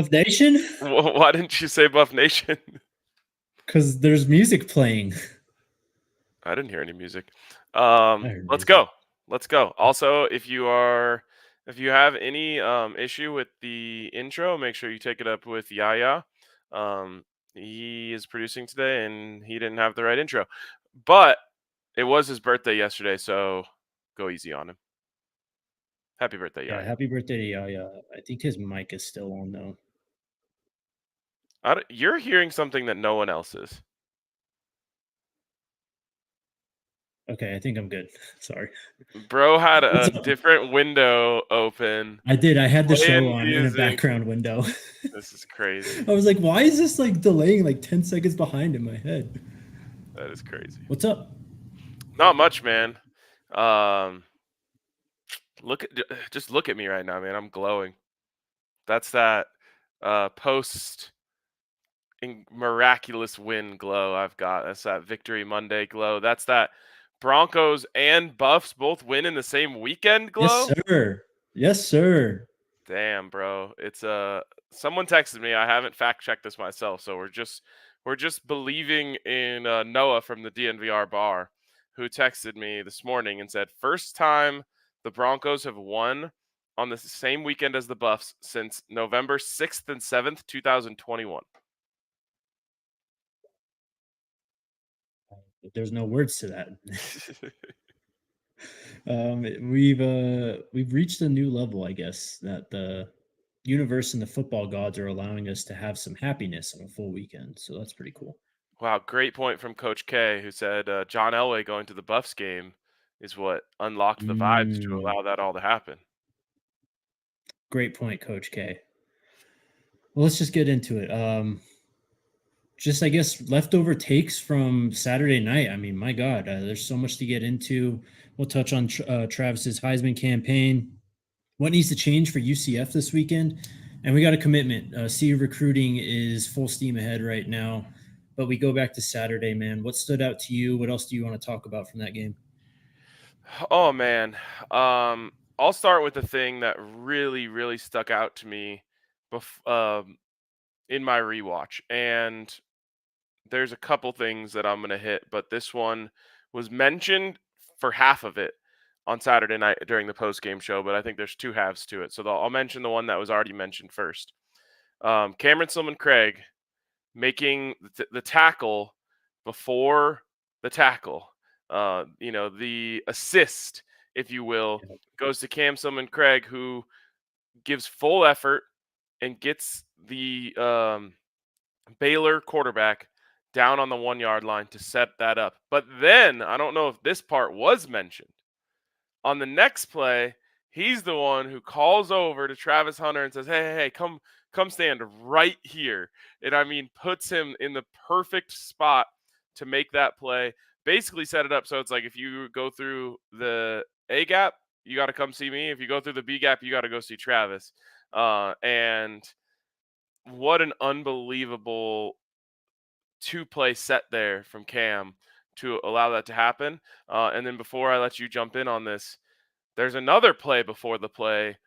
Buff Nation? Why didn't you say Buff Nation? Because there's music playing. I didn't hear any music. heard Let's music. go. Also, if you have any issue with the intro, make sure you take it up with Yaya. He is producing today, and he didn't have the right intro. But it was his birthday yesterday, so go easy on him. Happy birthday, Yaya. Yeah, happy birthday to Yaya. I think his mic is still on, though. You're hearing something that no one else is. Okay, I think I'm good. Sorry. Bro had What's a up? different window open. I did. I had the show Playing on in a music. background window. This is crazy. I was like, why is this like delaying like 10 seconds behind in my head? That is crazy. What's up? Not much, man. Just look at me right now, man. I'm glowing. That's that post miraculous win glow I've got. That's that Victory Monday glow. That's that Broncos and Buffs both win in the same weekend glow. Yes, sir. Yes, sir. Damn, bro. It's someone texted me. I haven't fact checked this myself, so we're just believing in Noah from the DNVR bar, who texted me this morning and said, first time the Broncos have won on the same weekend as the Buffs since November 6th and 7th, 2021. There's no words to that. We've reached a new level, I guess, that the universe and the football gods are allowing us to have some happiness on a full weekend. So that's pretty cool. Wow, great point from Coach K, who said John Elway going to the Buffs game is what unlocked the vibes to allow that all to happen. Great point, Coach K. Well, let's just get into it. Just, I guess, leftover takes from Saturday night. I mean, my God, there's so much to get into. We'll touch on Travis's Heisman campaign, what needs to change for UCF this weekend, and we got a commitment. CU recruiting is full steam ahead right now, but we go back to Saturday, man. What stood out to you? What else do you want to talk about from that game? Oh, man. I'll start with the thing that really, really stuck out to me in my rewatch. And there's a couple things that I'm going to hit, but this one was mentioned for half of it on Saturday night during the post-game show, but I think there's two halves to it. So I'll mention the one that was already mentioned first. Cameron Silman-Craig making the tackle before the tackle. The assist, if you will, goes to Cam Silman-Craig, who gives full effort and gets the Baylor quarterback down on the 1 yard line to set that up. But then, I don't know if this part was mentioned. On the next play, he's the one who calls over to Travis Hunter and says, hey, come stand right here. And I mean, puts him in the perfect spot to make that play. Basically set it up so it's like if you go through the A gap, you got to come see me. If you go through the B gap, you got to go see Travis. And what an unbelievable two-play set there from Cam to allow that to happen. And then before I let you jump in on this, there's another play before the play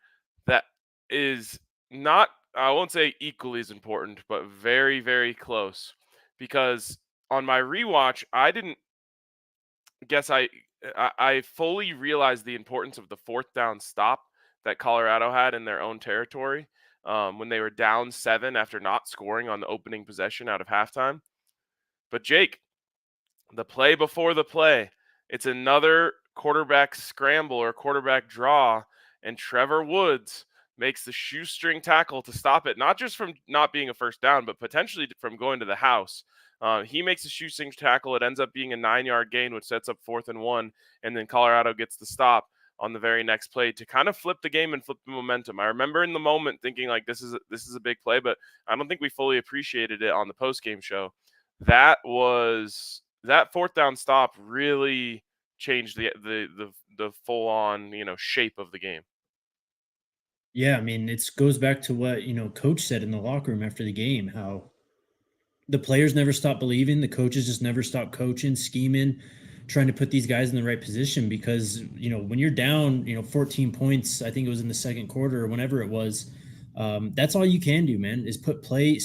that is not, I won't say equally as important, but very, very close. Because on my rewatch, I didn't guess I fully realized the importance of the fourth down stop that Colorado had in their own territory when they were down 7 after not scoring on the opening possession out of halftime. But Jake, the play before the play, it's another quarterback scramble or quarterback draw, and Trevor Woods makes the shoestring tackle to stop it, not just from not being a first down, but potentially from going to the house. He makes a shoestring tackle. It ends up being a 9-yard gain, which sets up 4th and 1, and then Colorado gets the stop. on the very next play to kind of flip the game and flip the momentum. I remember in the moment thinking like this is a big play, but I don't think we fully appreciated it on the post game show. That 4th down stop really changed the full on, shape of the game. Yeah, I mean, it goes back to what, coach said in the locker room after the game, how the players never stop believing, the coaches just never stop coaching, scheming, trying to put these guys in the right position because, when you're down, 14 points, I think it was in the second quarter or whenever it was, that's all you can do, man, is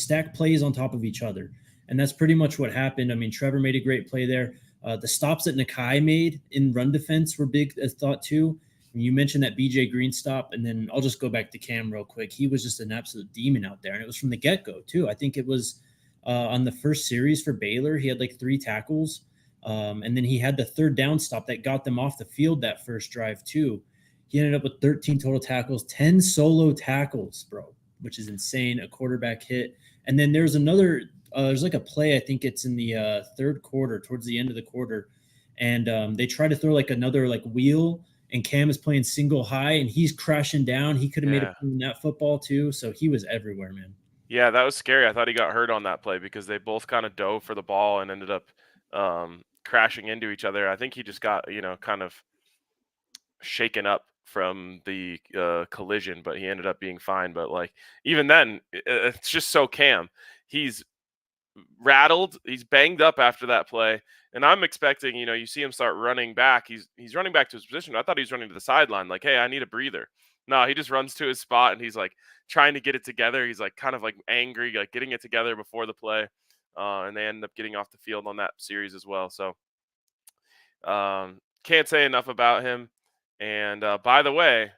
stack plays on top of each other. And that's pretty much what happened. I mean, Trevor made a great play there. The stops that Nakai made in run defense were big as thought too. You mentioned that BJ Green stop, and then I'll just go back to Cam real quick. He was just an absolute demon out there, and it was from the get-go too. I think it was on the first series for Baylor. He had like 3 tackles, and then he had the 3rd down stop that got them off the field that first drive too. He ended up with 13 total tackles, 10 solo tackles, bro, which is insane. A quarterback hit, and then there's another. There's like a play. I think it's in the 3rd quarter, towards the end of the quarter, and they try to throw like another like wheel. And Cam is playing single high, and he's crashing down. He could have made a play in that football too. So he was everywhere, man. Yeah, that was scary. I thought he got hurt on that play because they both kind of dove for the ball and ended up crashing into each other. I think he just got, kind of shaken up from the collision, but he ended up being fine. But like even then, it's just so Cam. He's rattled. He's banged up after that play. And I'm expecting, you see him start running back. He's running back to his position. I thought he was running to the sideline, like, hey, I need a breather. No, he just runs to his spot and he's like trying to get it together. He's like kind of like angry, like getting it together before the play. And they end up getting off the field on that series as well. So can't say enough about him. And by the way,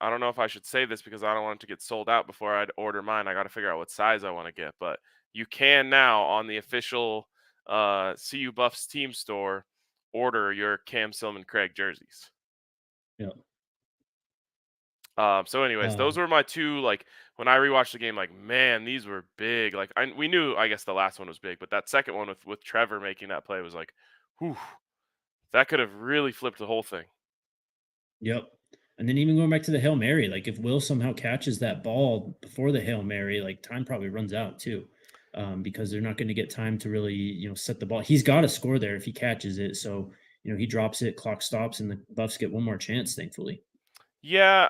I don't know if I should say this because I don't want it to get sold out before I'd order mine. I got to figure out what size I want to get, but you can now on the official CU Buffs team store order your Cam Silman Craig jerseys. Yeah. So anyways, those were my 2, like when I rewatched the game, like, man, these were big. Like we knew, I guess the last one was big, but that second one with Trevor making that play was like, whew, that could have really flipped the whole thing. Yep. And then even going back to the Hail Mary, like if Will somehow catches that ball before the Hail Mary, like time probably runs out too. Because they're not going to get time to really, set the ball. He's got to score there if he catches it. So, he drops it, clock stops, and the Buffs get one more chance, thankfully. Yeah,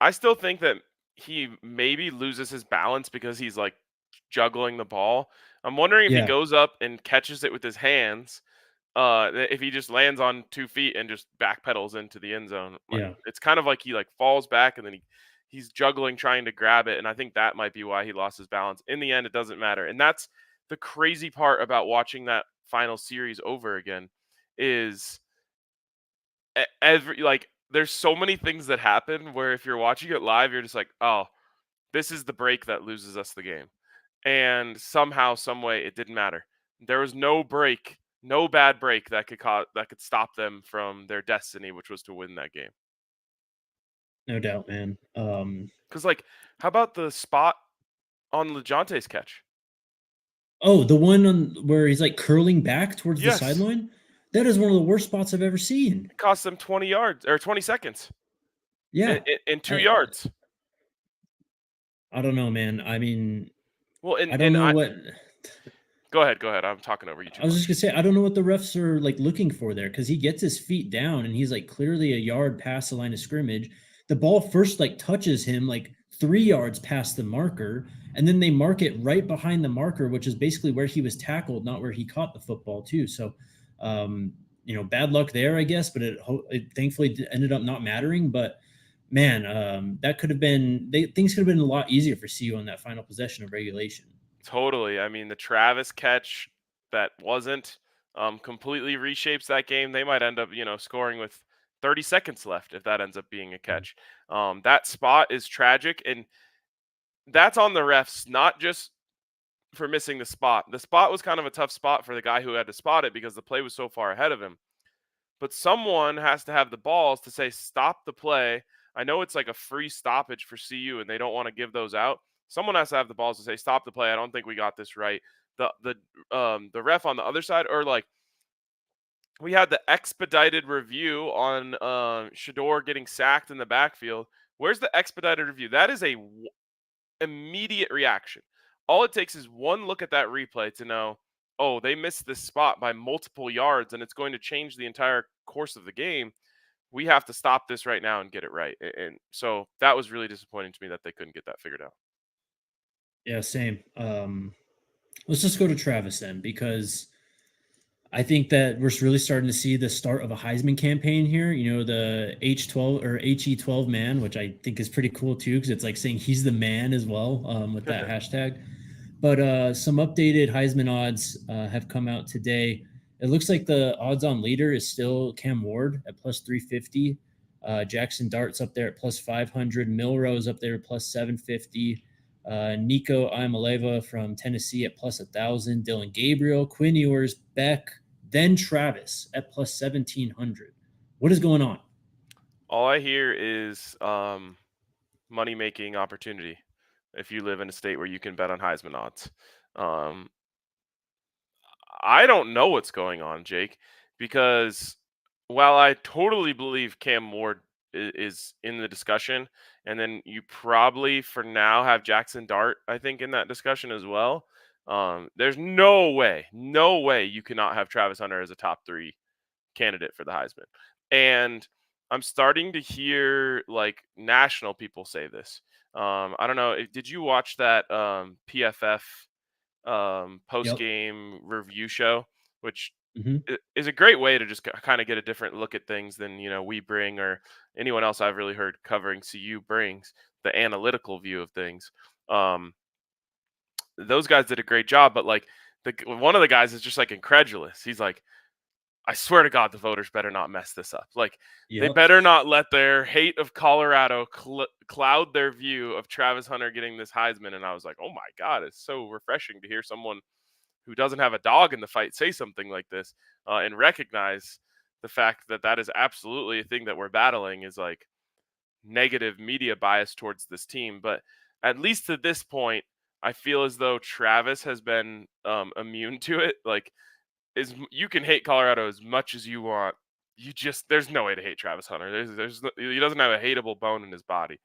I still think that he maybe loses his balance because he's like juggling the ball. I'm wondering if he Yeah. goes up and catches it with his hands, if he just lands on 2 feet and just backpedals into the end zone. Like, Yeah. it's kind of like he like falls back and then he's juggling trying to grab it, and I think that might be why he lost his balance. In the end, it doesn't matter, and that's the crazy part about watching that final series over again is every like there's so many things that happen where if you're watching it live, you're just like, oh, this is the break that loses us the game. And somehow, some way, it didn't matter. There was no break, no bad break that could stop them from their destiny, which was to win that game. No doubt, man. Because, like, how about the spot on LeJonte's catch? Oh, the one on where he's like curling back towards the Yes. sideline? That is one of the worst spots I've ever seen. It cost them 20 yards or 20 seconds. Yeah. In 2 yards. I don't know, man. I mean, Well, I don't know what. Go ahead. I'm talking over you too I was much. just gonna say, I don't know what the refs are like looking for there because he gets his feet down and he's like clearly a yard past the line of scrimmage. The ball first like touches him like 3 yards past the marker, and then they mark it right behind the marker, which is basically where he was tackled, not where he caught the football too. So, bad luck there, I guess, but it thankfully ended up not mattering. But man, that could have been things could have been a lot easier for CU on that final possession of regulation. Totally. I mean, the Travis catch that wasn't completely reshapes that game. They might end up, scoring with 30 seconds left if that ends up being a catch. That spot is tragic, and that's on the refs, not just for missing the spot. The spot was kind of a tough spot for the guy who had to spot it because the play was so far ahead of him. But someone has to have the balls to say, stop the play. I know it's like a free stoppage for CU, and they don't want to give those out. Someone has to have the balls to say, stop the play. I don't think we got this right. The ref on the other side, or like we had the expedited review on Shador getting sacked in the backfield. Where's the expedited review? That is a immediate reaction. All it takes is one look at that replay to know, oh, they missed this spot by multiple yards and it's going to change the entire course of the game. We have to stop this right now and get it right. And so that was really disappointing to me that they couldn't get that figured out. Yeah, same. Let's just go to Travis then, because I think that we're really starting to see the start of a Heisman campaign here. You know, the H12 or HE12 man, which I think is pretty cool too, because it's like saying he's the man as well, with that hashtag. But some updated Heisman odds have come out today. It looks like the odds-on leader is still Cam Ward at plus 350. Jackson Dart's up there at plus 500. Milrose up there at plus 750. Nico Imaleva from Tennessee at plus 1,000. Dylan Gabriel, Quinn Ewers, Beck, then Travis at plus 1,700. What is going on? All I hear is money-making opportunity if you live in a state where you can bet on Heisman odds. I don't know what's going on, Jake, because while I totally believe Cam Ward is in the discussion, and then you probably for now have Jackson Dart, I think, in that discussion as well. There's no way you cannot have Travis Hunter as a top 3 candidate for the Heisman. And I'm starting to hear like national people say this. I don't know. Did you watch that PFF post game review show, which is a great way to just kind of get a different look at things than we bring or anyone else I've really heard covering CU brings, the analytical view of things. Those guys did a great job, but like one of the guys is just like incredulous. He's like, I swear to God, the voters better not mess this up. Like, they better not let their hate of Colorado cloud their view of Travis Hunter getting this Heisman. And I was like, oh my God, it's so refreshing to hear someone who doesn't have a dog in the fight say something like this and recognize the fact that that is absolutely a thing that we're battling, is like negative media bias towards this team. But at least to this point, I feel as though Travis has been immune to it. Like, you can hate Colorado as much as you want. There's no way to hate Travis Hunter. He doesn't have a hateable bone in his body.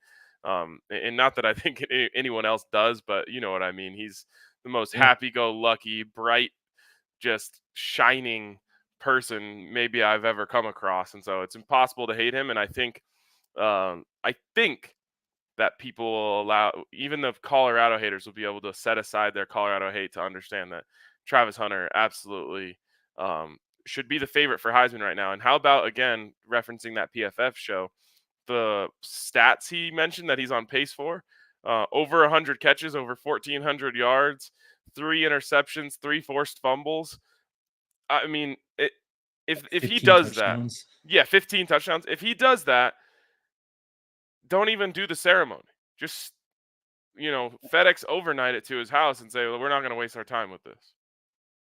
And not that I think anyone else does, but you know what I mean. He's the most happy-go-lucky, bright, just shining person maybe I've ever come across, and so it's impossible to hate him. And I think that people will allow, even the Colorado haters will be able to set aside their Colorado hate to understand that Travis Hunter absolutely should be the favorite for Heisman right now. And how about, again, referencing that PFF show, the stats he mentioned that he's on pace for? Over 100 catches, over 1,400 yards, 3 interceptions, 3 forced fumbles. I mean, if he does touchdowns. that, 15 touchdowns. If he does that, don't even do the ceremony. Just, FedEx overnight it to his house and say, well, we're not going to waste our time with this.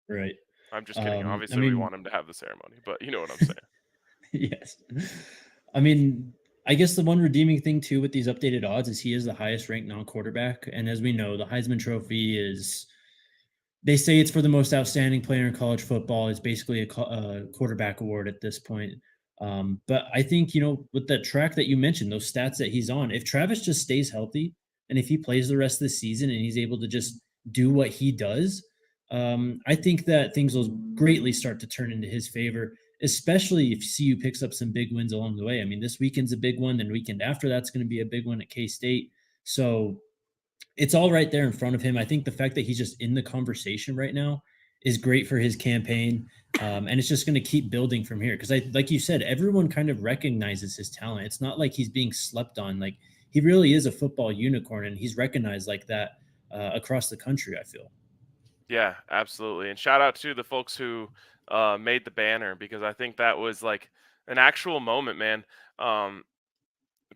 Right. I'm just kidding. Obviously, we want him to have the ceremony, but you know what I'm saying. Yes. I mean, I guess the one redeeming thing, too, with these updated odds is he is the highest ranked non-quarterback. And as we know, the Heisman Trophy is, they say it's for the most outstanding player in college football. It's basically a quarterback award at this point. But I think, with the track that you mentioned, those stats that he's on, if Travis just stays healthy and if he plays the rest of the season and he's able to just do what he does, I think that things will greatly start to turn into his favor, especially if CU picks up some big wins along the way. I mean, this weekend's a big one. Then weekend after that's going to be a big one at K-State. So it's all right there in front of him. I think the fact that he's just in the conversation right now is great for his campaign. And it's just going to keep building from here. Because like you said, everyone kind of recognizes his talent. It's not like he's being slept on. Like, he really is a football unicorn, and he's recognized like that across the country, I feel. Yeah, absolutely. And shout out to the folks who made the banner, because I think that was like an actual moment, man.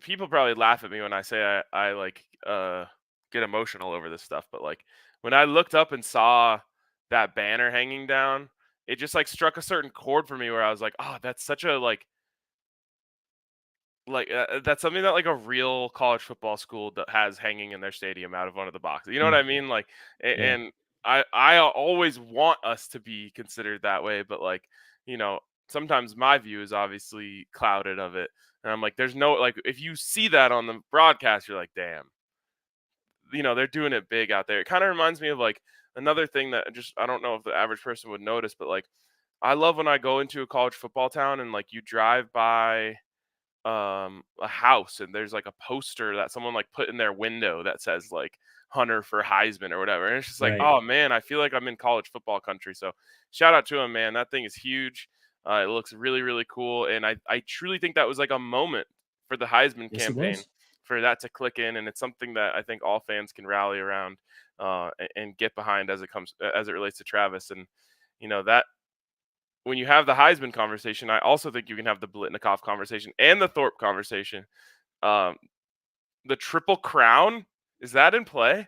People probably laugh at me when I say I like get emotional over this stuff, but like when I looked up and saw that banner hanging down, it just like struck a certain chord for me where I was like, oh, that's such a that's something that like a real college football school that has hanging in their stadium out of one of the boxes. You know what I mean? Like, and I always want us to be considered that way, but like, sometimes my view is obviously clouded of it. And I'm like, there's no, like, if you see that on the broadcast, you're like, damn, they're doing it big out there. It kind of reminds me of like another thing that just, I don't know if the average person would notice, but like, I love when I go into a college football town and like you drive by a house and there's like a poster that someone like put in their window that says like Hunter for Heisman or whatever. And it's just like, Right. oh man, I feel like I'm in college football country. So shout out to him, man. That thing is huge. It looks really, really cool. And I truly think that was like a moment for the Heisman Yes, it campaign was. for that to click in. And it's something that I think all fans can rally around and get behind as it relates to Travis. And, that when you have the Heisman conversation, I also think you can have the Blitnikoff conversation and the Thorpe conversation. Um, the Triple Crown, is that in play?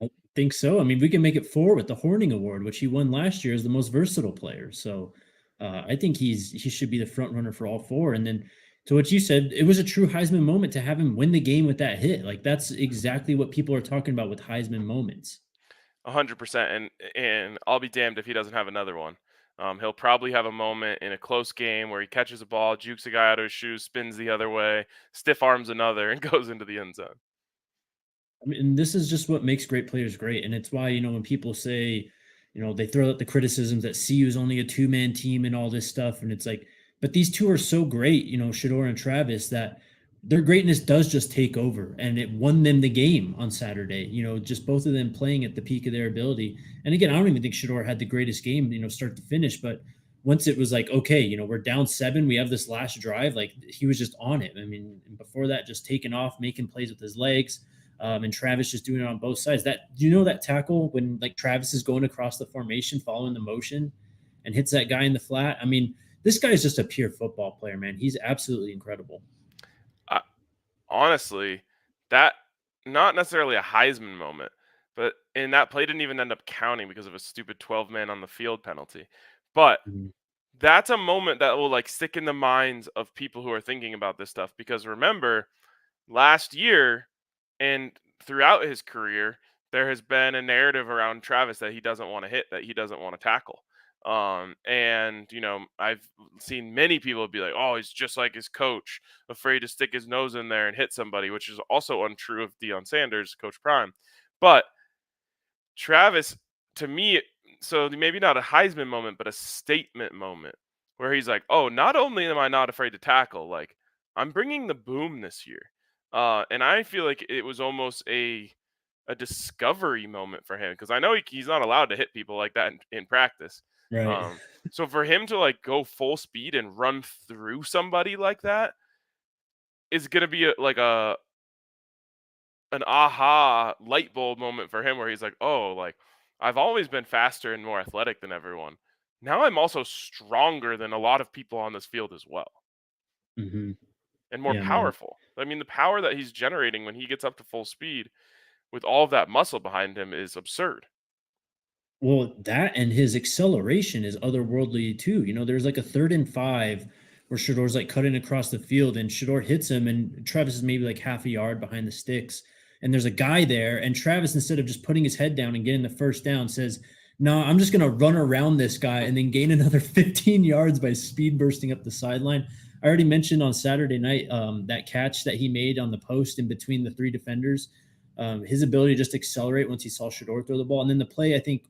I think so. I mean, we can make it 4 with the Horning Award, which he won last year as the most versatile player. So I think he should be the front runner for all 4. And then to what you said, it was a true Heisman moment to have him win the game with that hit. Like that's exactly what people are talking about with Heisman moments. 100%. And I'll be damned if he doesn't have another one. He'll probably have a moment in a close game where he catches a ball, jukes a guy out of his shoes, spins the other way, stiff arms another, and goes into the end zone. I mean, this is just what makes great players great. And it's why, when people say, they throw out the criticisms that CU is only a 2-man team and all this stuff. And it's like, but these two are so great, Shador and Travis, that their greatness does just take over. And it won them the game on Saturday, just both of them playing at the peak of their ability. And again, I don't even think Shador had the greatest game, start to finish. But once it was like, okay, we're down 7, we have this last drive, like he was just on it. I mean, before that, just taking off, making plays with his legs. And Travis just doing it on both sides. That that tackle when like Travis is going across the formation, following the motion, and hits that guy in the flat. I mean, this guy is just a pure football player, man. He's absolutely incredible. Honestly, that not necessarily a Heisman moment, but and that play didn't even end up counting because of a stupid 12-man on the field penalty. But Mhm. that's a moment that will like stick in the minds of people who are thinking about this stuff because remember last year and throughout his career there has been a narrative around Travis that he doesn't want to hit, that he doesn't want to tackle. And I've seen many people be like, oh, he's just like his coach, afraid to stick his nose in there and hit somebody, which is also untrue of Deion Sanders, Coach Prime. But Travis, to me, so maybe not a Heisman moment, but a statement moment where he's like, "Oh, not only am I not afraid to tackle, like I'm bringing the boom this year," and I feel like it was almost a discovery moment for him because I know he's not allowed to hit people like that in practice. Right. Um, so for him to like go full speed and run through somebody like that is gonna be like an aha light bulb moment for him where he's like, "Oh, like I've always been faster and more athletic than everyone. Now I'm also stronger than a lot of people on this field as well Hmm. and more Yeah, man. powerful." I mean, the power that he's generating when he gets up to full speed with all of that muscle behind him is absurd. Well, that and his acceleration is otherworldly too. There's like a 3rd and 5 where Shador's like cutting across the field and Shador hits him and Travis is maybe like half a yard behind the sticks. And there's a guy there. And Travis, instead of just putting his head down and getting the first down, says, no, I'm just going to run around this guy and then gain another 15 yards by speed bursting up the sideline. I already mentioned on Saturday night that catch that he made on the post in between the 3 defenders. His ability to just accelerate once he saw Shador throw the ball. And then the play, I think,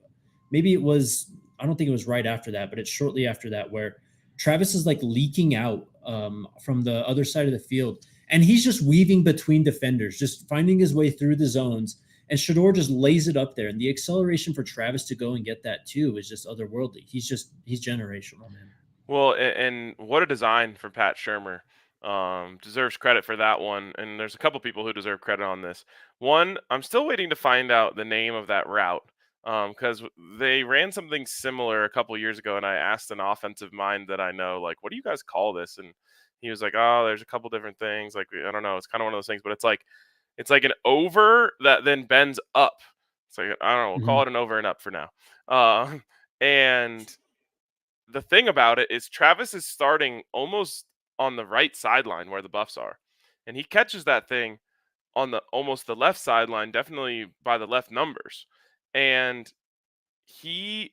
maybe it was, I don't think it was right after that, but it's shortly after that where Travis is like leaking out from the other side of the field. And he's just weaving between defenders, just finding his way through the zones. And Shador just lays it up there. And the acceleration for Travis to go and get that too is just otherworldly. He's generational, man. Well, and what a design for Pat Shermer. Deserves credit for that one. And there's a couple people who deserve credit on this. One, I'm still waiting to find out the name of that route because they ran something similar a couple years ago, and I asked an offensive mind that I know, like, what do you guys call this? And he was like, oh, there's a couple different things. Like, I don't know. It's kind of one of those things, but it's like an over that then bends up. It's like I don't know. We'll call Mhm. it an over and up for now. Uh, and the thing about it is Travis is starting almost on the right sideline where the Buffs are. And he catches that thing on the almost the left sideline, definitely by the left numbers. And he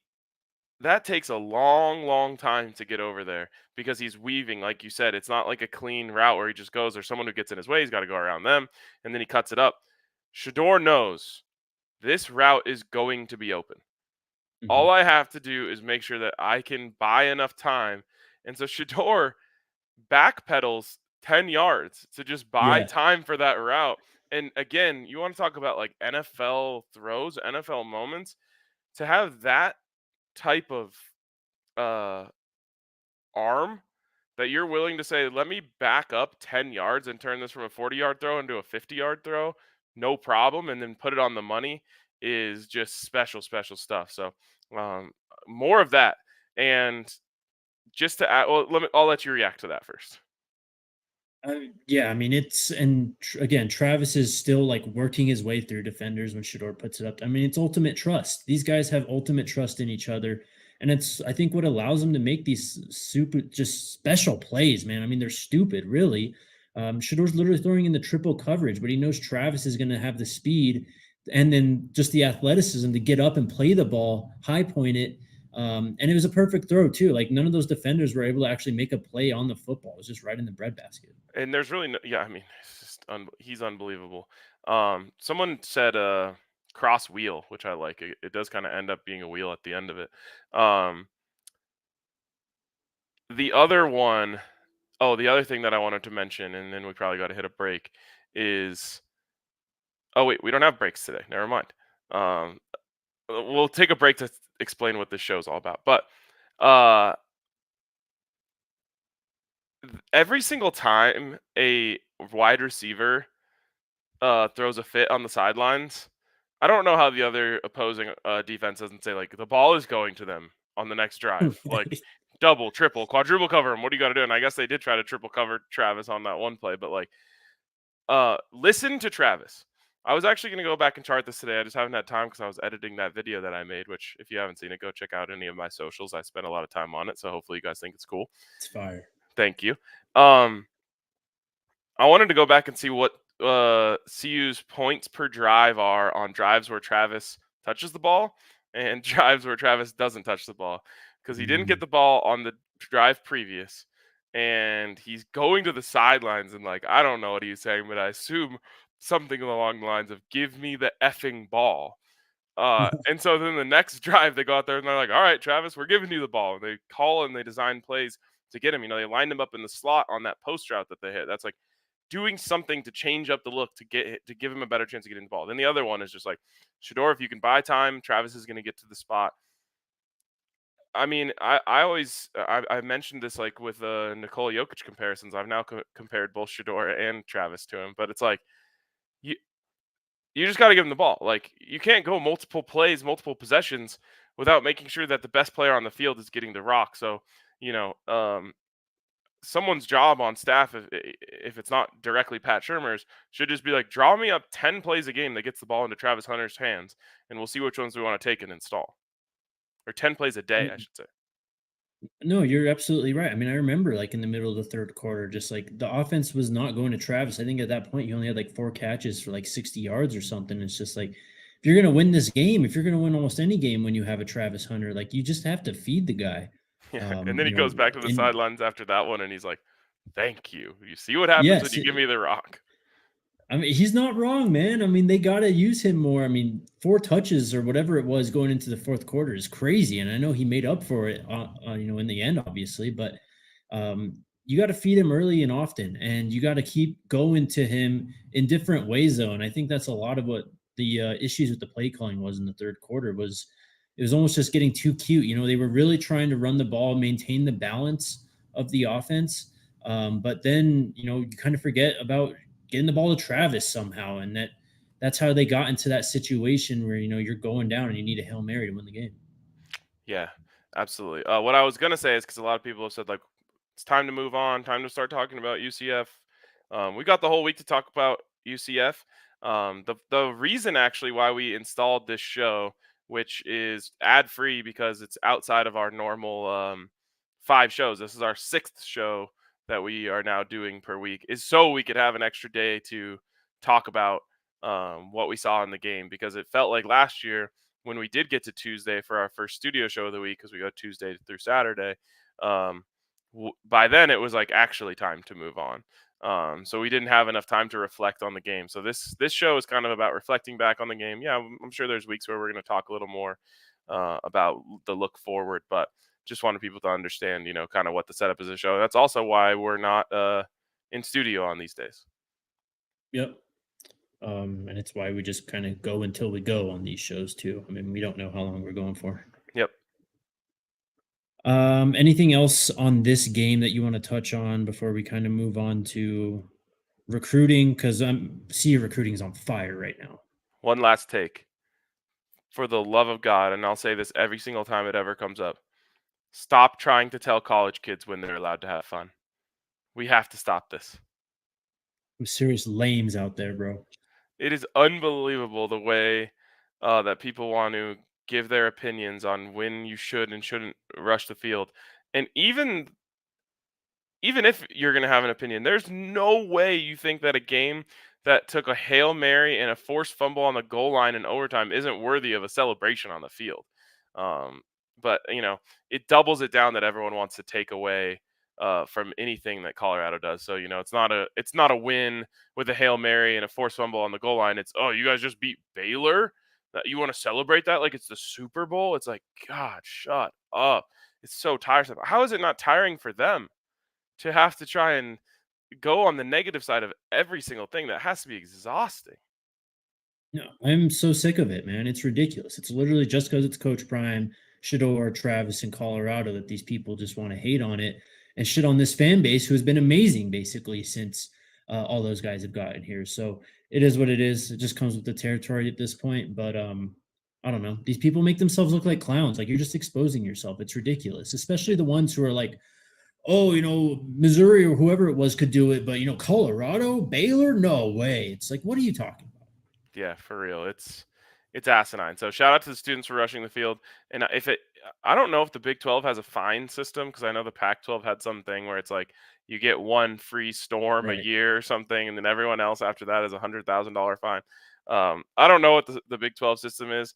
that takes a long, long time to get over there because he's weaving, like you said. It's not like a clean route where he just goes, or someone who gets in his way, he's got to go around them, and then he cuts it up. Shador knows this route is going to be open. All Mhm. I have to do is make sure that I can buy enough time. And so Shador backpedals 10 yards to just buy Yeah. time for that route. And again, you want to talk about like NFL throws, NFL moments, to have that type of uh arm that you're willing to say, let me back up 10 yards and turn this from a 40-yard throw into a 50-yard throw, no problem, and then put it on the money is just special, special stuff. So, um, more of that. And just to add, well, I'll let you react to that first. Yeah, I mean, again, Travis is still like working his way through defenders when Shador puts it up. I mean, it's ultimate trust. These guys have ultimate trust in each other. And it's, I think, what allows them to make these super, just special plays, man. I mean, they're stupid, really. Shador's literally throwing in the triple coverage, but he knows Travis is going to have the speed and then just the athleticism to get up and play the ball, high point it. And it was a perfect throw, too. Like, none of those defenders were able to actually make a play on the football. It was just right in the breadbasket. And there's really no, yeah, I mean, it's just he's unbelievable. Someone said cross wheel, which I like. It does kind of end up being a wheel at the end of it. Um, the other one, oh, the other thing that I wanted to mention, and then we probably got to hit a break, is oh wait, we don't have breaks today. Never mind. Um, we'll take a break to explain what this show's all about. But uh, every single time a wide receiver throws a fit on the sidelines, I don't know how the other opposing defense doesn't say like the ball is going to them on the next drive, like double, triple, quadruple cover him. What do you got to do? And I guess they did try to triple cover Travis on that one play, but like, listen to Travis. I was actually going to go back and chart this today. I just haven't had time because I was editing that video that I made. Which, if you haven't seen it, go check out any of my socials. I spent a lot of time on it, so hopefully you guys think it's cool. It's fire. Thank you. Um, I wanted to go back and see what CU's points per drive are on drives where Travis touches the ball and drives where Travis doesn't touch the ball, because he didn't get Mm. the ball on the drive previous, and he's going to the sidelines and like I don't know what he's saying, but I assume something along the lines of "Give me the effing ball." And so then the next drive they go out there and they're like, "All right, Travis, we're giving you the ball." And they call and they design plays to get him. You know, they lined him up in the slot on that post route that they hit. That's like doing something to change up the look to give him a better chance of getting the ball. Then the other one is just like Shador, if you can buy time, Travis is going to get to the spot. I mean, I always I mentioned this like with Nikola Jokic comparisons. I've now compared both Shador and Travis to him, but it's like you you just got to give him the ball. Like you can't go multiple plays, multiple possessions without making sure that the best player on the field is getting the rock. So you know, someone's job on staff, if it's not directly Pat Shermer's, should just be like, draw me up 10 plays a game that gets the ball into Travis Hunter's hands, and we'll see which ones we want to take and install. Or 10 plays a day, I should say. No, you're absolutely right. I mean, I remember like in the middle of the third quarter, just like the offense was not going to Travis. I think at that point you only had like 4 catches for like 60 yards or something. It's just like if you're gonna win this game, if you're gonna win almost any game when you have a Travis Hunter, like you just have to feed the guy. Yeah. And then he You know, goes back to the and sidelines after that one and he's like, thank you. You see what happens when yes, you give me the rock. I mean, he's not wrong, man. I mean, they got to use him more. I mean, 4 touches or whatever it was going into the fourth quarter is crazy, and I know he made up for it, in the end, obviously. But you got to feed him early and often, and you got to keep going to him in different ways, though. And I think that's a lot of what the issues with the play calling was in the third quarter. Was it was almost just getting too cute. You know, they were really trying to run the ball, maintain the balance of the offense. But then, you kind of forget about getting the ball to Travis somehow. And that's how they got into that situation where, you're going down and you need a Hail Mary to win the game. Yeah, absolutely. What I was going to say is because a lot of people have said, like, it's time to move on, time to start talking about UCF. We got the whole week to talk about UCF. The reason actually why we installed this show, which is ad free because it's outside of our normal 5 shows. This is our 6th show that we are now doing per week, is so we could have an extra day to talk about what we saw in the game, because it felt like last year when we did get to Tuesday for our first studio show of the week, because we go Tuesday through Saturday, um, by then it was like actually time to move on. So we didn't have enough time to reflect on the game. So this show is kind of about reflecting back on the game. Yeah, I'm sure there's weeks where we're going to talk a little more about the look forward, but just wanted people to understand, kind of what the setup is of the show. That's also why we're not in studio on these days. Yep. And it's why we just kind of go until we go on these shows too. I mean, we don't know how long we're going for. Yep. Anything else on this game that you want to touch on before we kind of move on to recruiting? Because recruiting is on fire right now. One last take. For the love of God, and I'll say this every single time it ever comes up, stop trying to tell college kids when they're allowed to have fun. We have to stop this. Some serious lames out there, bro. It is unbelievable the way that people want to give their opinions on when you should and shouldn't rush the field. And even if you're going to have an opinion, there's no way you think that a game that took a Hail Mary and a forced fumble on the goal line in overtime isn't worthy of a celebration on the field. Um, but, it doubles it down that everyone wants to take away from anything that Colorado does. So, it's not a win with a Hail Mary and a forced fumble on the goal line. It's, oh, you guys just beat Baylor? That you want to celebrate that like it's the Super Bowl? It's like, God, shut up. It's so tiresome. How is it not tiring for them to have to try and go on the negative side of every single thing? That has to be exhausting. No, I'm so sick of it, man. It's ridiculous. It's literally just because it's Coach Prime, Shador, Travis, in Colorado that these people just want to hate on it and shit on this fan base who has been amazing basically since all those guys have gotten here. So it is what it is. It just comes with the territory at this point. But I don't know. These people make themselves look like clowns. Like, you're just exposing yourself. It's ridiculous, especially the ones who are like, oh, Missouri or whoever it was could do it, but Colorado, Baylor, no way. It's like, what are you talking about? Yeah, for real. It's asinine. So shout out to the students for rushing the field. And I don't know if the Big 12 has a fine system, because I know the Pac-12 had something where it's like you get one free storm a Right. year or something, and then everyone else after that is $100,000 fine. I don't know what the Big 12 system is.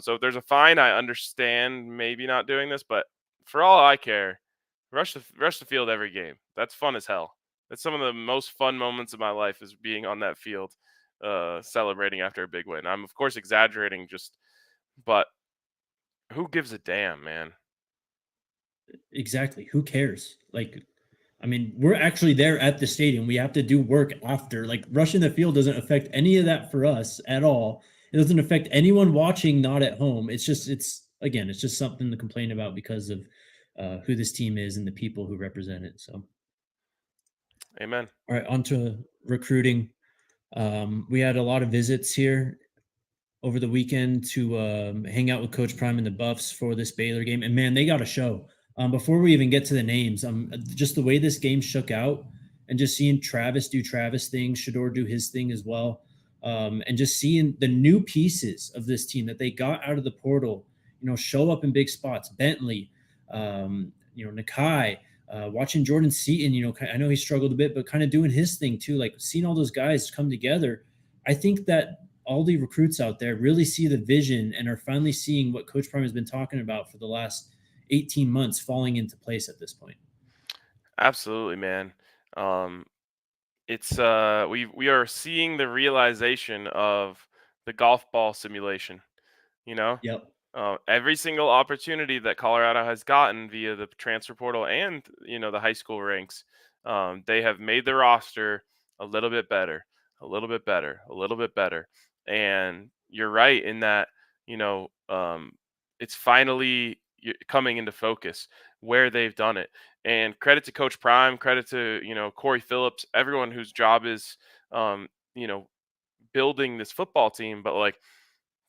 So if there's a fine, I understand maybe not doing this, but for all I care, rush the field every game. That's fun as hell. That's some of the most fun moments of my life, is being on that field, celebrating after a big win. I'm of course exaggerating, but who gives a damn, man? Exactly. Who cares? Like, I mean, we're actually there at the stadium. We have to do work after. Like, rushing the field doesn't affect any of that for us at all. It doesn't affect anyone watching not at home. It's just something to complain about because of who this team is and the people who represent it. So, Amen. all right, on to recruiting. We had a lot of visits here over the weekend to hang out with Coach Prime and the Buffs for this Baylor game. And man, they got a show. Before we even get to the names, just the way this game shook out and just seeing Travis do Travis things, Shador do his thing as well. And just seeing the new pieces of this team that they got out of the portal, show up in big spots. Bentley, Nakai, watching Jordan Seaton, I know he struggled a bit, but kind of doing his thing too. Like, seeing all those guys come together. I think that all the recruits out there really see the vision and are finally seeing what Coach Prime has been talking about for the last 18 months falling into place at this point. Absolutely, man. Um, it's we are seeing the realization of the golf ball simulation. You know, Yep. every single opportunity that Colorado has gotten via the transfer portal and the high school ranks, they have made the roster a little bit better, a little bit better, a little bit better. And you're right in that it's finally coming into focus where they've done it. And credit to Coach Prime, credit to Corey Phillips, everyone whose job is um, you know building this football team. But like,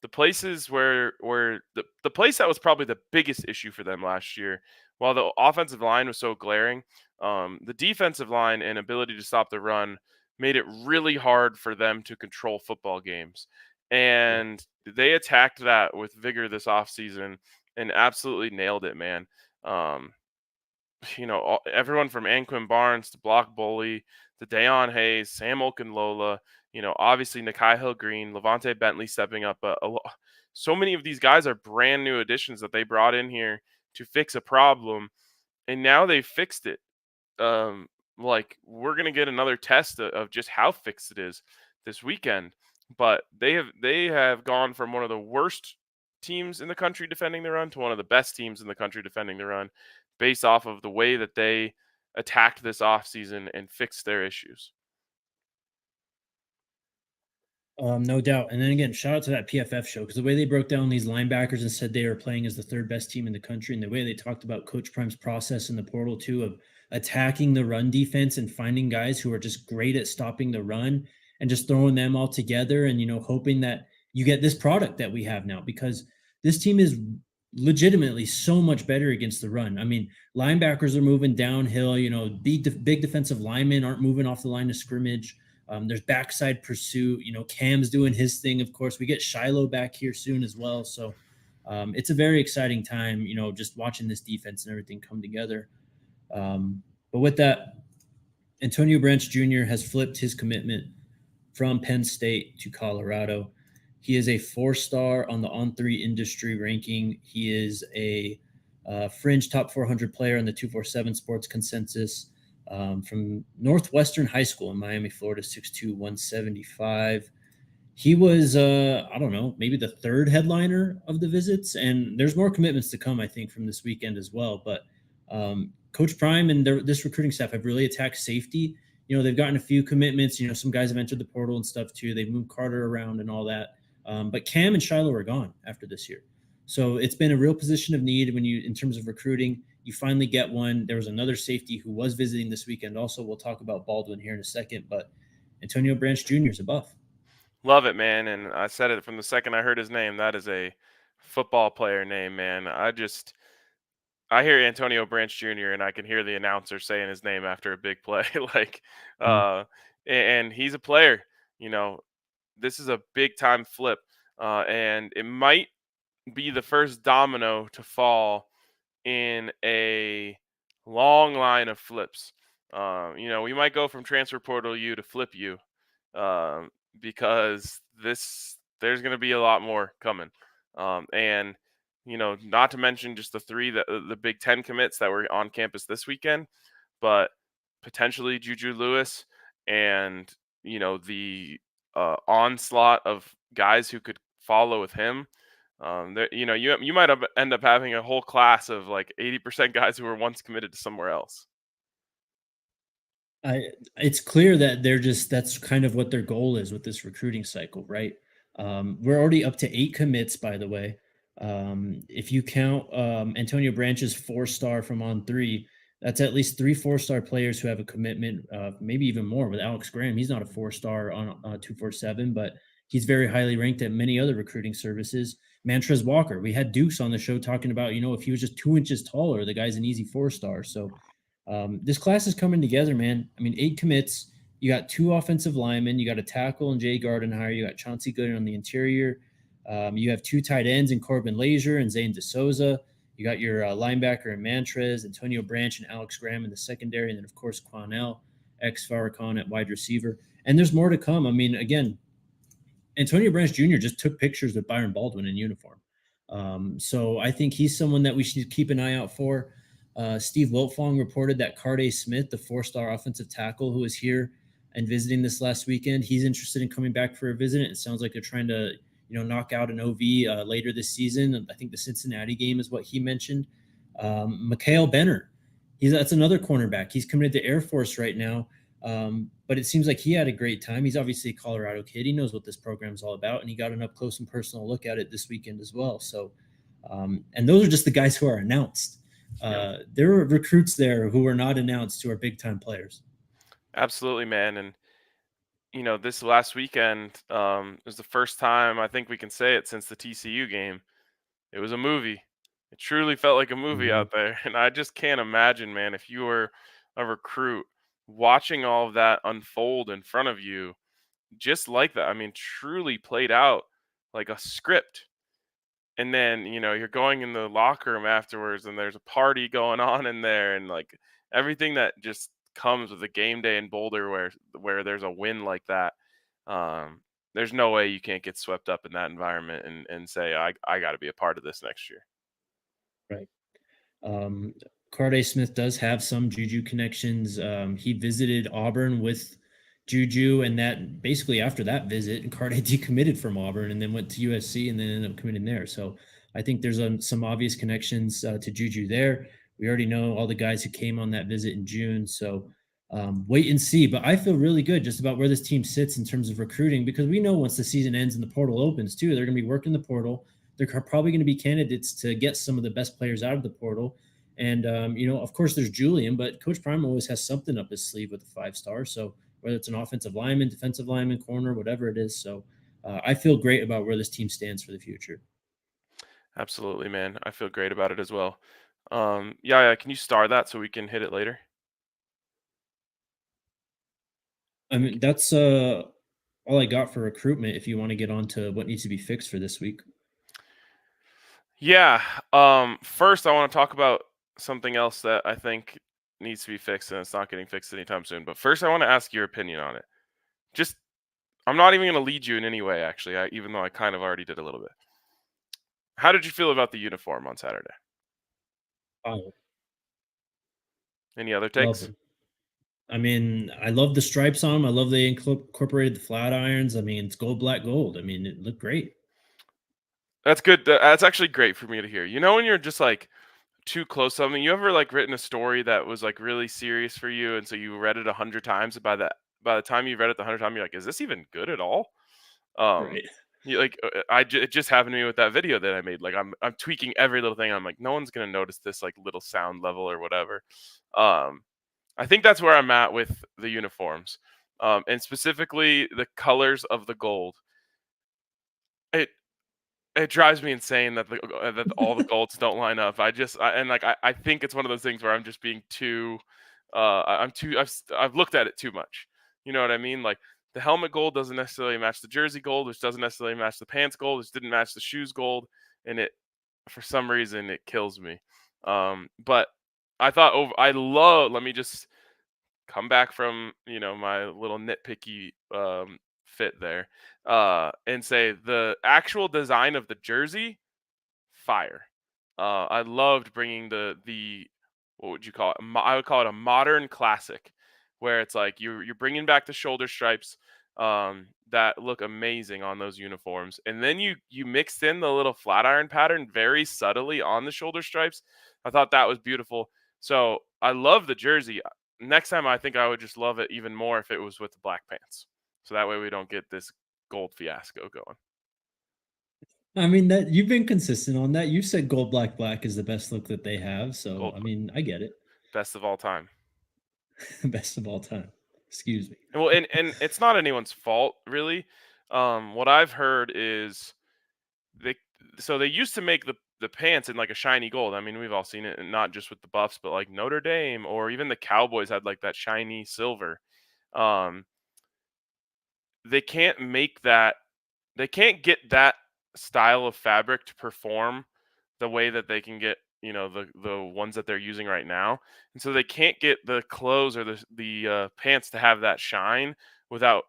the places where the place that was probably the biggest issue for them last year, while the offensive line was so glaring, the defensive line and ability to stop the run made it really hard for them to control football games. Yeah. And they attacked that with vigor this offseason and absolutely nailed it, man. Um, everyone from Anquin Barnes to Block Bully to Dayon Hayes, Sam Okunlola, Obviously Nikai Hill-Green, Levante Bentley stepping up. So many of these guys are brand new additions that they brought in here to fix a problem, and now they've fixed it. Like, we're gonna get another test of just how fixed it is this weekend. But they have gone from one of the worst teams in the country defending the run to one of the best teams in the country defending the run, based off of the way that they attacked this offseason and fixed their issues. No doubt. And then again, shout out to that PFF show, because the way they broke down these linebackers and said they were playing as the third best team in the country, and the way they talked about Coach Prime's process in the portal too of attacking the run defense and finding guys who are just great at stopping the run and just throwing them all together, and hoping that you get this product that we have now, because this team is legitimately so much better against the run. I mean, linebackers are moving downhill, big defensive linemen aren't moving off the line of scrimmage. There's backside pursuit. Cam's doing his thing. Of course, we get Shiloh back here soon as well. So it's a very exciting time, just watching this defense and everything come together. But with that, Antonio Branch Jr. has flipped his commitment from Penn State to Colorado. He is a 4-star on the On3 industry ranking. He is a fringe top 400 player on the 247 Sports Consensus. From Northwestern High School in Miami, Florida, 6'2", 175. He was, I don't know, maybe the third headliner of the visits, and there's more commitments to come, I think, from this weekend as well. But Coach Prime and this recruiting staff have really attacked safety. They've gotten a few commitments. Some guys have entered the portal and stuff too. They've moved Carter around and all that. But Cam and Shiloh are gone after this year. So it's been a real position of need in terms of recruiting. You finally get one. There was another safety who was visiting this weekend. Also, we'll talk about Baldwin here in a second, but Antonio Branch Jr. is a Buff. Love it, man. And I said it from the second I heard his name. That is a football player name, man. I hear Antonio Branch Jr. and I can hear the announcer saying his name after a big play. And he's a player. This is a big time flip. And it might be the first domino to fall in a long line of flips. We might go from transfer portal you to flip you, because there's going to be a lot more coming. And not to mention just the Big Ten commits that were on campus this weekend, but potentially Juju Lewis and the onslaught of guys who could follow with him. You might end up having a whole class of like 80% guys who were once committed to somewhere else. It's clear that that's kind of what their goal is with this recruiting cycle, right? We're already up to 8 commits, by the way. If you count Antonio Branch's 4-star from On3, that's at least 3 4-star players who have a commitment, maybe even more with Alex Graham. He's not a 4-star on 247, but he's very highly ranked at many other recruiting services. Mantrez Walker, we had Dukes on the show talking about, if he was just 2 inches taller, the guy's an easy 4-star. So this class is coming together, man. I mean, 8 commits. You got 2 offensive linemen. You got a tackle and Jay Gardenhire. You got Chauncey Gooden on the interior. You have 2 tight ends in Corbin Lazier and Zane DeSouza. You got your linebacker in Mantrez, Antonio Branch, and Alex Graham in the secondary. And then, of course, Quanell, ex-Farrakhan at wide receiver. And there's more to come. I mean, again, Antonio Branch Jr. just took pictures with Byron Baldwin in uniform. So I think he's someone that we should keep an eye out for. Steve Wiltfong reported that Carday Smith, the 4-star offensive tackle who was here and visiting this last weekend, he's interested in coming back for a visit. It sounds like they're trying to knock out an OV later this season. I think the Cincinnati game is what he mentioned. Mikhail Benner, that's another cornerback. He's committed to Air Force right now, but it seems like he had a great time. He's obviously a Colorado kid. He knows what this program's all about, and he got an up close and personal look at it this weekend as well. So, and those are just the guys who are announced. There are recruits there who are not announced who are big time players. Absolutely, man. And this last weekend was the first time I think we can say it since the TCU game. It was a movie. It truly felt like a movie out there. And I just can't imagine, man, if you were a recruit watching all of that unfold in front of you, just like that. I mean, truly played out like a script. And then, you're going in the locker room afterwards and there's a party going on in there, and like everything that just comes with a game day in Boulder where there's a win like that. There's no way you can't get swept up in that environment and say, I got to be a part of this next year. Right. Carday Smith does have some Juju connections. He visited Auburn with Juju, and that basically after that visit, Carday decommitted from Auburn and then went to USC and then ended up committing there. So I think there's some obvious connections to Juju there. We already know all the guys who came on that visit in June. So wait and see. But I feel really good just about where this team sits in terms of recruiting, because we know once the season ends and the portal opens too, they're going to be working the portal. They're probably going to be candidates to get some of the best players out of the portal. And, of course, there's Julian, but Coach Prime always has something up his sleeve with a 5-star. So whether it's an offensive lineman, defensive lineman, corner, whatever it is. So I feel great about where this team stands for the future. Absolutely, man. I feel great about it as well. Yeah, can you star that so we can hit it later? I mean, that's all I got for recruitment. If you want to get on to what needs to be fixed for this week. Yeah. First, I want to talk about something else that I think needs to be fixed, and it's not getting fixed anytime soon. But first, I want to ask your opinion on it. Just, I'm not even going to lead you in any way, actually, even though I kind of already did a little bit. How did you feel about the uniform on Saturday? Oh, Any other love takes? them. I mean, I love the stripes on them. I love they incorporated the flat irons. I mean, it's gold, black, gold. I mean, it looked great. That's good. That's actually great for me to hear. You know, when you're just like too close to something, you ever like written a story that was like really serious for you, and so you read it 100 times. And by the time you read it the 100th time, you're like, is this even good at all? Um, Right. you like it just happened to me with that video that I made. Like I'm tweaking every little thing. I'm like, no one's gonna notice this like little sound level or whatever. Um, I think that's where I'm at with the uniforms, and specifically the colors of the gold. It It drives me insane that that all the golds don't line up. I think it's one of those things where I'm just being too I'm too I've looked at it too much. You know what I mean? Like the helmet gold doesn't necessarily match the jersey gold, which doesn't necessarily match the pants gold, which didn't match the shoes gold, and it for some reason it kills me. But I thought I love let me just come back from my little nitpicky fit there and say the actual design of the jersey fire. I loved bringing the what would you call it? I would call it a modern classic, where it's like you're bringing back the shoulder stripes that look amazing on those uniforms, and then you mixed in the little flat iron pattern very subtly on the shoulder stripes. I thought that was beautiful. So I love the jersey. Next time, I think I would just love it even more if it was with the black pants. So that way we don't get this gold fiasco going. I mean, that you've been consistent on that. You said gold, black, black is the best look that they have. So, Gold, I mean, I get it. best of all time. Best of all time. Excuse me. Well, and it's not anyone's fault really. What I've heard is they they used to make the pants in like a shiny gold. I mean, we've all seen it, and not just with the Buffs, but like Notre Dame or even the Cowboys had like that shiny silver. Um, they can't make that. They can't get that style of fabric to perform the way that they can get the ones that they're using right now, and so they can't get the clothes or the pants to have that shine without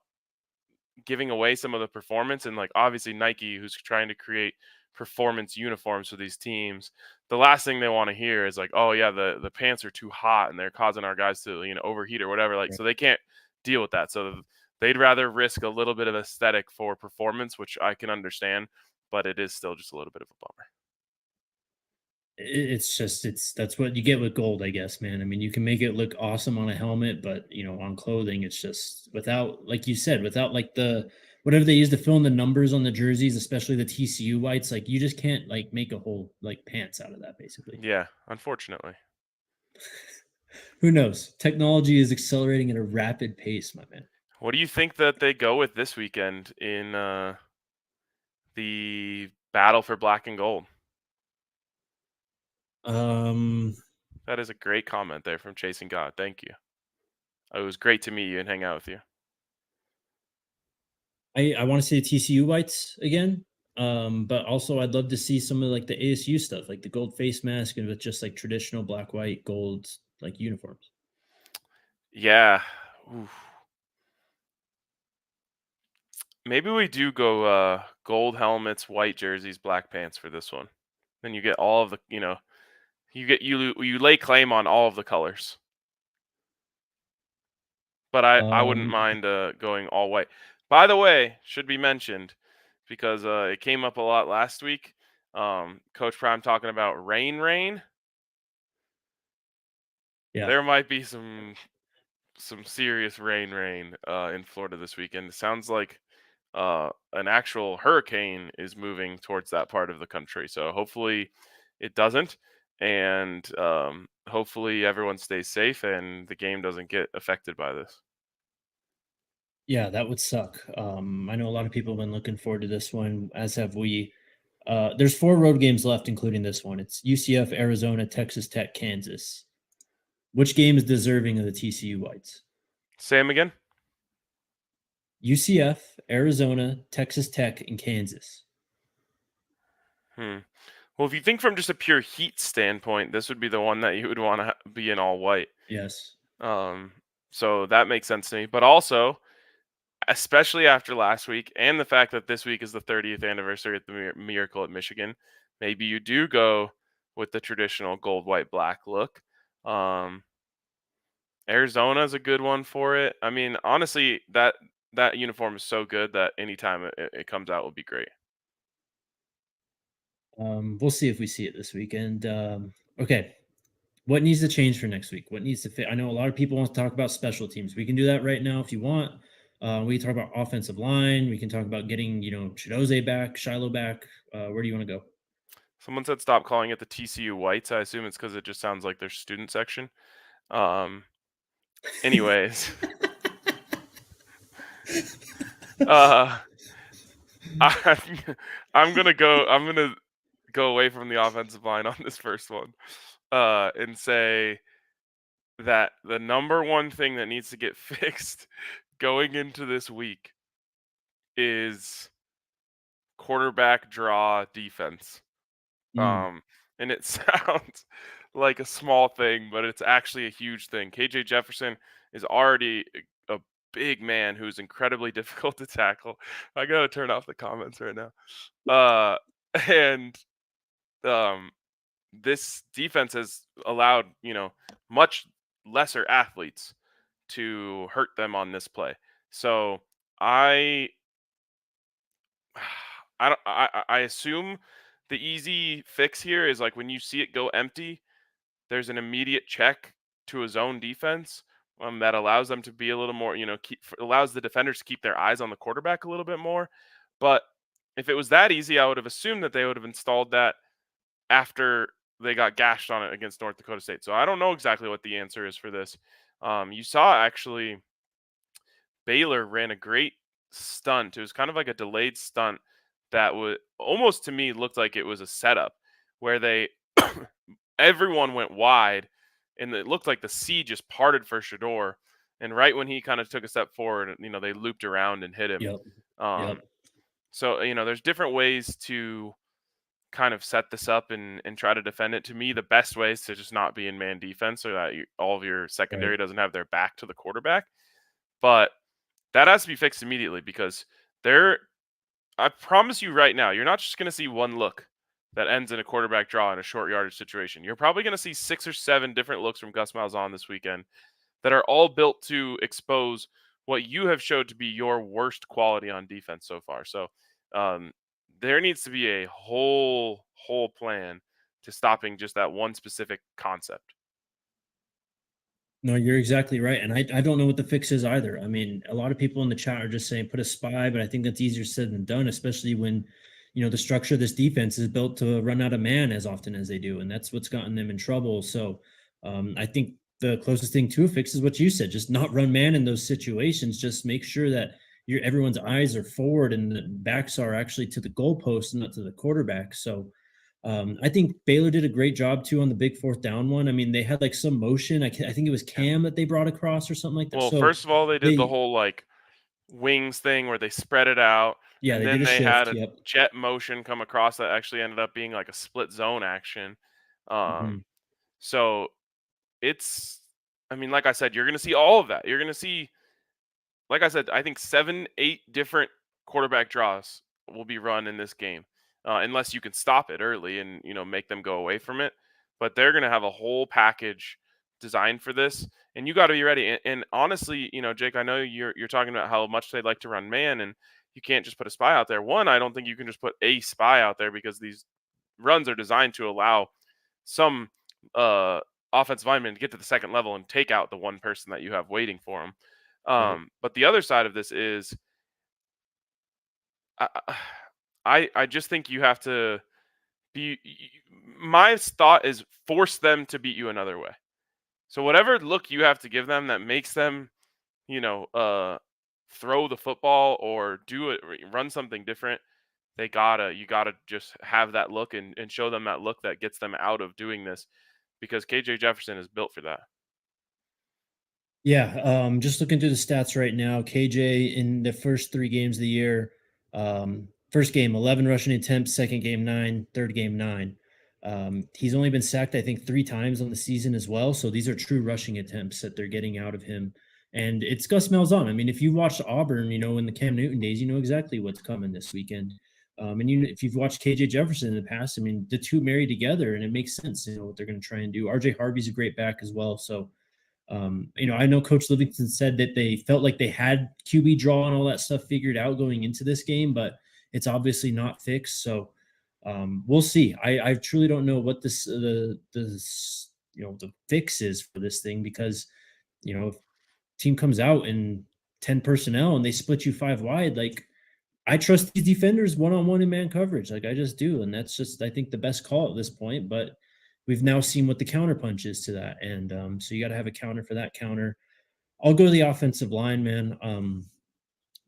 giving away some of the performance. And like obviously Nike, who's trying to create performance uniforms for these teams, the last thing they want to hear is like, oh yeah, the pants are too hot and they're causing our guys to overheat or whatever, like, so they can't deal with that. So they'd rather risk a little bit of aesthetic for performance, which I can understand, but it is still just a little bit of a bummer. It's that's what you get with gold, I guess, man. I mean, you can make it look awesome on a helmet, but on clothing, it's just without, like you said, without like the whatever they use to fill in the numbers on the jerseys, especially the TCU whites, like you just can't like make a whole like pants out of that, basically. Yeah, unfortunately. Who knows? Technology is accelerating at a rapid pace, my man. What do you think that they go with this weekend in the battle for black and gold? Um, That is a great comment there from Chasing God. Thank you. It was great to meet you and hang out with you. I want to see the TCU whites again. But also I'd love to see some of like the ASU stuff, like the gold face mask and with just like traditional black, white, gold like uniforms. Yeah. Oof. Maybe we do go gold helmets, white jerseys, black pants for this one. Then you get all of the, you lay claim on all of the colors. But I wouldn't Um, mind going all white. By the way, should be mentioned because it came up a lot last week. Coach Prime talking about rain. yeah. There might be some serious rain in Florida this weekend. It sounds like an actual hurricane is moving towards that part of the country. So hopefully it doesn't, and hopefully everyone stays safe and the game doesn't get affected by this. Yeah, that would suck. I know a lot of people have been looking forward to this one, as have we. There's 4 road games left, including this one. It's UCF, Arizona, Texas Tech, Kansas. Which game is deserving of the TCU Whites? Sam again? UCF, Arizona, Texas Tech, and Kansas. Well, if you think from just a pure heat standpoint, this would be the one that you would want to be in all white. Yes. So that makes sense to me. But also, especially after last week and the fact that this week is the 30th anniversary of the Miracle at Michigan, maybe you do go with the traditional gold, white, black look. Arizona is a good one for it. I mean, honestly, that uniform is so good that anytime it comes out will be great. We'll see if we see it this weekend. Okay. What needs to change for next week? What needs to fit? I know a lot of people want to talk about special teams. We can do that right now if you want. We can talk about offensive line. We can talk about getting, Chidoze back, Shiloh back. Where do you want to go? Someone said stop calling it the TCU Whites. I assume it's because it just sounds like their student section. Anyways, uh, I'm, I'm gonna go away from the offensive line on this first one, and say that the number one thing that needs to get fixed going into this week is quarterback draw defense. Mm, And it sounds like a small thing, but it's actually a huge thing. KJ Jefferson is already a big man who's incredibly difficult to tackle. I gotta turn off the comments right now. And this defense has allowed, much lesser athletes to hurt them on this play. So I I assume the easy fix here is like when you see it go empty, there's an immediate check to a zone defense that allows them to be a little more, allows the defenders to keep their eyes on the quarterback a little bit more. But if it was that easy, I would have assumed that they would have installed that after they got gashed on it against North Dakota State. So I don't know exactly what the answer is for this. You saw actually Baylor ran a great stunt. It was kind of like a delayed stunt that would almost to me looked like it was a setup where they everyone went wide and it looked like the sea just parted for Shador. And right when he kind of took a step forward, they looped around and hit him. yep. Um, Yep. so, there's different ways to kind of set this up and try to defend it. To me, the best way is to just not be in man defense so that all of your Right. secondary doesn't have their back to the quarterback. But that has to be fixed immediately because I promise you right now, you're not just going to see one look that ends in a quarterback draw in a short yardage situation. You're probably going to see 6 or 7 different looks from Gus Malzahn this weekend that are all built to expose what you have showed to be your worst quality on defense so far. So there needs to be a whole plan to stopping just that one specific concept. No, you're exactly right. And I don't know what the fix is either. I mean, a lot of people in the chat are just saying put a spy, but I think that's easier said than done, especially when, the structure of this defense is built to run out of man as often as they do. And that's what's gotten them in trouble. So I think the closest thing to a fix is what you said, just not run man in those situations. Just make sure that everyone's eyes are forward and the backs are actually to the goalpost and not to the quarterback. So I think Baylor did a great job too on the big fourth down one. I mean, they had like some motion. I think it was Yeah. Cam that they brought across or something like that. Well, So first of all, they did the whole like wings thing where they spread it out, yeah, and they did then a they had shift. a Yep. jet motion come across that actually ended up being like a split zone action. Hmm. So it's, I mean, like I said, you're going to see all of that. You're going to see, like I said, I think 7, 8 different quarterback draws will be run in this game, unless you can stop it early and make them go away from it. But they're going to have a whole package designed for this, and you got to be ready. And honestly, Jake, I know you're talking about how much they like to run man, and you can't just put a spy out there. One, I don't think you can just put a spy out there because these runs are designed to allow some offensive lineman to get to the second level and take out the one person that you have waiting for them. Right. But the other side of this is, I, I just think you have to be. My thought is force them to beat you another way. So whatever look you have to give them that makes them, throw the football or do it, run something different. You gotta just have that look and show them that look that gets them out of doing this, because KJ Jefferson is built for that. Yeah, just looking through the stats right now, KJ in the first 3 games of the year, first game 11 rushing attempts, second game 9, third game 9. He's only been sacked, I think, 3 times on the season as well. So these are true rushing attempts that they're getting out of him. And it's Gus Malzahn. I mean, if you watched Auburn, in the Cam Newton days, you know exactly what's coming this weekend. And if you've watched KJ Jefferson in the past, I mean, the two marry together, and it makes sense. What they're going to try and do. RJ Harvey's a great back as well. So I know Coach Livingston said that they felt like they had QB draw and all that stuff figured out going into this game, but it's obviously not fixed. So we'll see. I truly don't know what the fix is for this thing, because if team comes out in 10 personnel and they split you 5 wide, like, I trust these defenders one-on-one in man coverage. Like, I just do. And that's just, I think, the best call at this point. But we've now seen what the counterpunch is to that. And so you got to have a counter for that counter. I'll go to the offensive line, man.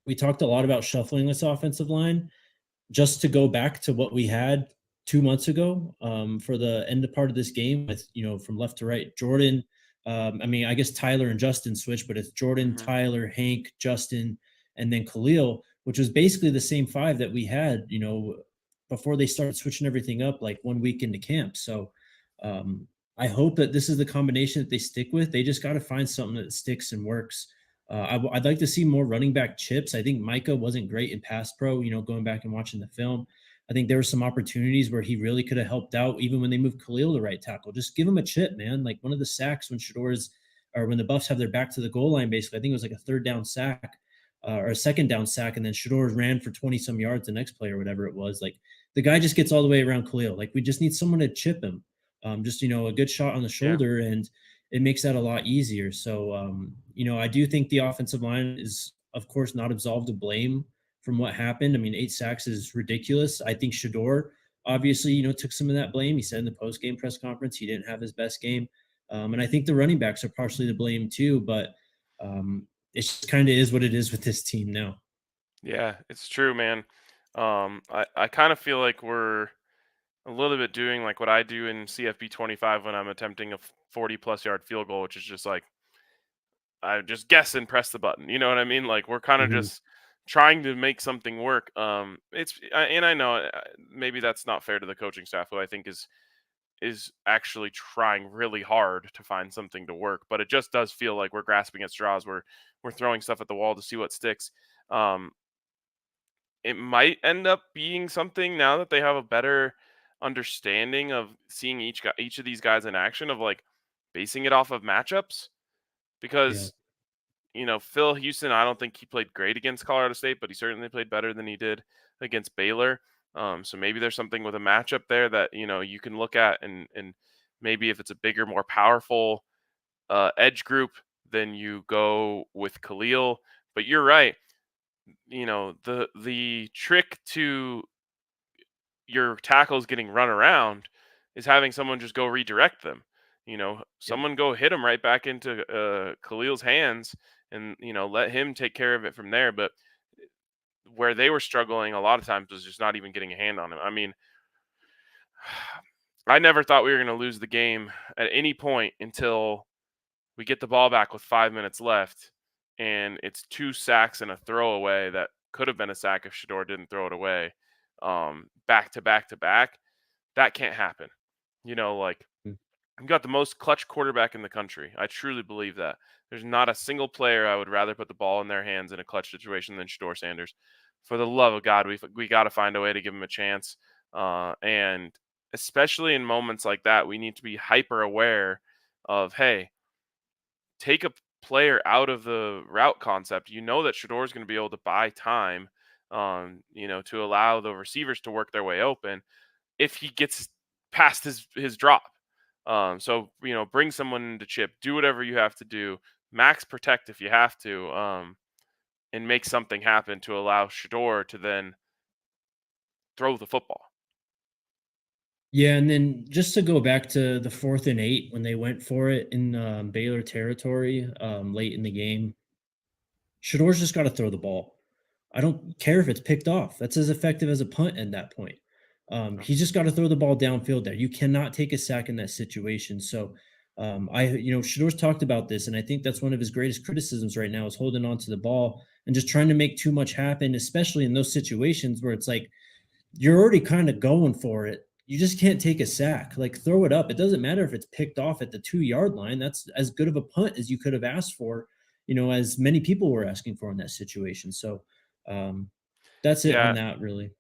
We talked a lot about shuffling this offensive line. Just to go back to what we had 2 months ago, for the end part of this game with, from left to right, Jordan. I guess Tyler and Justin switch, but it's Jordan, Mm-hmm. Tyler, Hank, Justin, and then Khalil, which was basically the same 5 that we had, before they started switching everything up like 1 week into camp. So I hope that this is the combination that they stick with. They just got to find something that sticks and works. I'd like to see more running back chips. I think Micah wasn't great in pass pro, going back and watching the film. I think there were some opportunities where he really could have helped out, even when they moved Khalil to right tackle. Just give him a chip, man. Like one of the sacks when the Buffs have their back to the goal line, basically, I think it was like a third down sack, or a second down sack, and then Shador ran for 20 some yards the next play or whatever it was. Like, the guy just gets all the way around Khalil. Like, we just need someone to chip him. Just, a good shot on the shoulder, and it makes that a lot easier. So, I do think the offensive line is, of course, not absolved of blame from what happened. I mean, 8 sacks is ridiculous. I think Shador obviously, took some of that blame. He said in the post-game press conference he didn't have his best game. And I think the running backs are partially to blame too, but it just kind of is what it is with this team now. Yeah, it's true, man. I kind of feel like we're a little bit doing like what I do in CFB 25 when I'm attempting a 40+ yard field goal, which is just like, I just guess and press the button. You know what I mean? Like, we're kind of Mhm. just trying to make something work. And I know maybe that's not fair to the coaching staff, who I think is actually trying really hard to find something to work. But it just does feel like we're grasping at straws. We're throwing stuff at the wall to see what sticks. Um, it might end up being something now that they have a better understanding of seeing each of these guys in action, of like basing it off of matchups, Yeah. because Phil Houston, I don't think he played great against Colorado State, but he certainly played better than he did against Baylor. So maybe there's something with a matchup there that you can look at, and maybe if it's a bigger, more powerful edge group, then you go with Khalil. But you're right. The trick to your tackles getting run around is having someone just go redirect them. Yep. Someone go hit them right back into Khalil's hands, and let him take care of it from there. But where they were struggling a lot of times was just not even getting a hand on him. I mean, I never thought we were going to lose the game at any point until we get the ball back with 5 minutes left, and it's 2 sacks and a throwaway that could have been a sack if Shador didn't throw it away, back to back to back. That can't happen. Like, Mm. I've got the most clutch quarterback in the country. I truly believe that. There's not a single player I would rather put the ball in their hands in a clutch situation than Shador Sanders. for the love of God, we got to find a way to give him a chance. And especially in moments like that, we need to be hyper aware of, hey, take a player out of the route concept. You know that Shador is going to be able to buy time, to allow the receivers to work their way open if he gets past his drop. So bring someone to chip, do whatever you have to do, max protect if you have to, and make something happen to allow Shador to then throw the football. Yeah, and then just to go back to the 4th and 8 when they went for it in Baylor territory late in the game, Shador's just got to throw the ball. I don't care if it's picked off. That's as effective as a punt at that point. He's just got to throw the ball downfield there. You cannot take a sack in that situation. So Shador's talked about this, and I think that's one of his greatest criticisms right now is holding on to the ball and just trying to make too much happen, especially in those situations where it's like you're already kind of going for it. You just can't take a sack. Like, throw it up. It doesn't matter if it's picked off at the 2-yard line. That's as good of a punt as you could have asked for, as many people were asking for in that situation. So that's it on Yeah. that, really.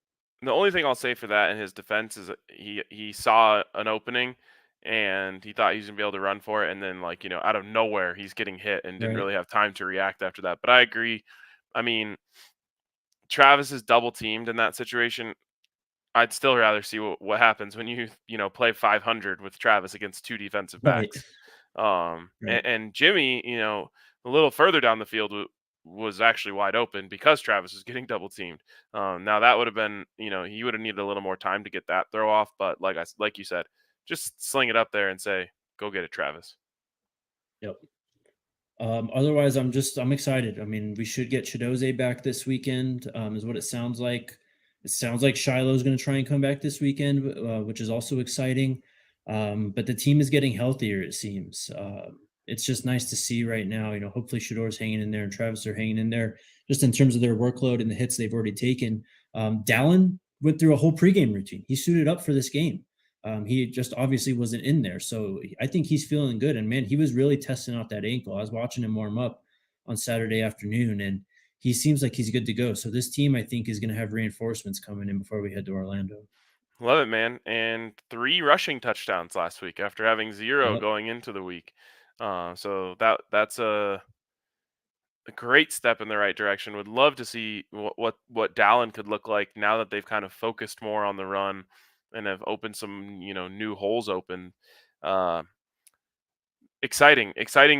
The only thing I'll say for that in his defense is that he saw an opening and he thought he was gonna be able to run for it, and then out of nowhere he's getting hit and didn't Right. really have time to react after that. But I agree. I mean, Travis is double teamed in that situation. I'd still rather see what happens when you play 500 with Travis against two defensive Right. backs. Right. And Jimmy, a little further down the field was actually wide open because Travis was getting double teamed. Now that would have been, he would have needed a little more time to get that throw off. But like you said, just sling it up there and say, "Go get it, Travis." Yep. Otherwise, I'm excited. I mean, we should get Chidoze back this weekend, is what it sounds like. It sounds like Shiloh's going to try and come back this weekend, which is also exciting. But the team is getting healthier, it seems. It's just nice to see right now. Hopefully Shador's hanging in there and Travis are hanging in there just in terms of their workload and the hits they've already taken. Dallin went through a whole pregame routine. He suited up for this game. He just obviously wasn't in there. So I think he's feeling good. And man, he was really testing out that ankle. I was watching him warm up on Saturday afternoon, and he seems like he's good to go. So this team, I think, is going to have reinforcements coming in before we head to Orlando. Love it, man. And 3 rushing touchdowns last week after having 0 Yep. going into the week. So that's a great step in the right direction. Would love to see what Dallin could look like now that they've kind of focused more on the run and have opened some new holes open. Uh, exciting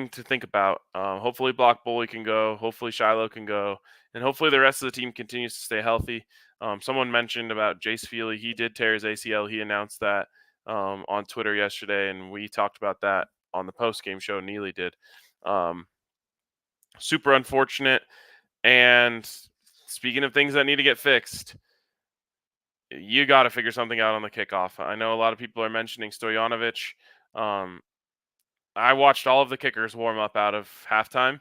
to think about. Hopefully Block Bully can go. Hopefully Shiloh can go, and hopefully the rest of the team continues to stay healthy. Someone mentioned about Jace Feely. He did tear his ACL. He announced that on Twitter yesterday, and we talked about that on the post game show. Neely did. Super unfortunate. And speaking of things that need to get fixed, you got to figure something out on the kickoff. I know a lot of people are mentioning Stojanovic. I watched all of the kickers warm up out of halftime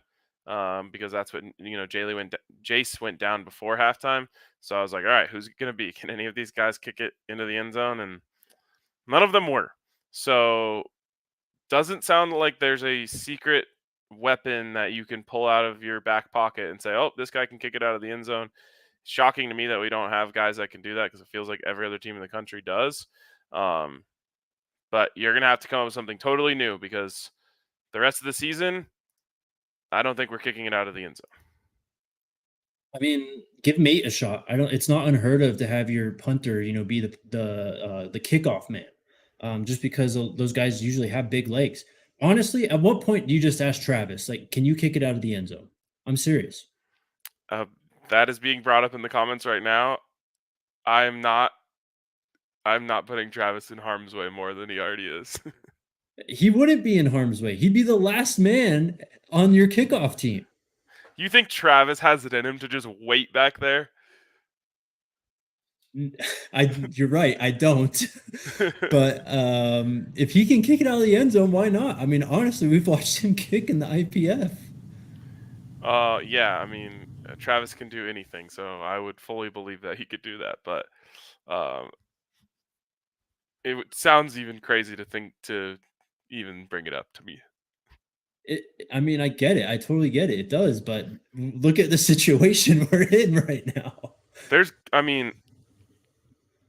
because that's what Jace went down before halftime. So I was like, all right, who's it gonna be? Can any of these guys kick it into the end zone? And none of them were. So doesn't sound like there's a secret weapon that you can pull out of your back pocket and say, oh, this guy can kick it out of the end zone. Shocking to me that we don't have guys that can do that because it feels like every other team in the country does. But you're going to have to come up with something totally new because the rest of the season, I don't think we're kicking it out of the end zone. I mean, give Mate a shot. It's not unheard of to have your punter, be the kickoff man, just because those guys usually have big legs. Honestly, at what point do you just ask Travis, like, can you kick it out of the end zone? I'm serious. That is being brought up in the comments right now. I'm not putting Travis in harm's way more than he already is. He wouldn't be in harm's way. He'd be the last man on your kickoff team. You think Travis has it in him to just wait back there? You're right. I don't. But if he can kick it out of the end zone, why not? I mean, honestly, we've watched him kick in the IPF. Yeah. I mean, Travis can do anything, so I would fully believe that he could do that. But sounds even crazy to think to even bring it up to me. I mean, I get it. I totally get it. It does. But look at the situation we're in right now.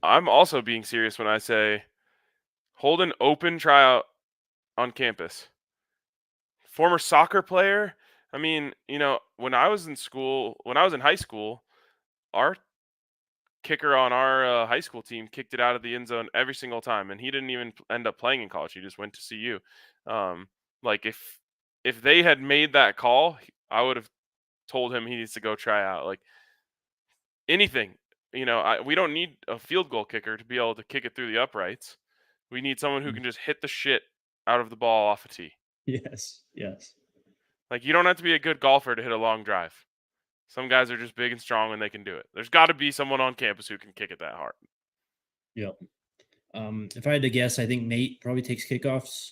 I'm also being serious when I say hold an open tryout on campus. Former soccer player. When I was in high school, our kicker on our high school team kicked it out of the end zone every single time, and he didn't even end up playing in college. He just went to CU. Um, like if they had made that call, I would have told him he needs to go try out. Like anything, we don't need a field goal kicker to be able to kick it through the uprights. We need someone who can just hit the shit out of the ball off a tee. Yes. Like you don't have to be a good golfer to hit a long drive. Some guys are just big and strong and they can do it. There's got to be someone on campus who can kick it that hard. Yep. If I had to guess, I think Nate probably takes kickoffs,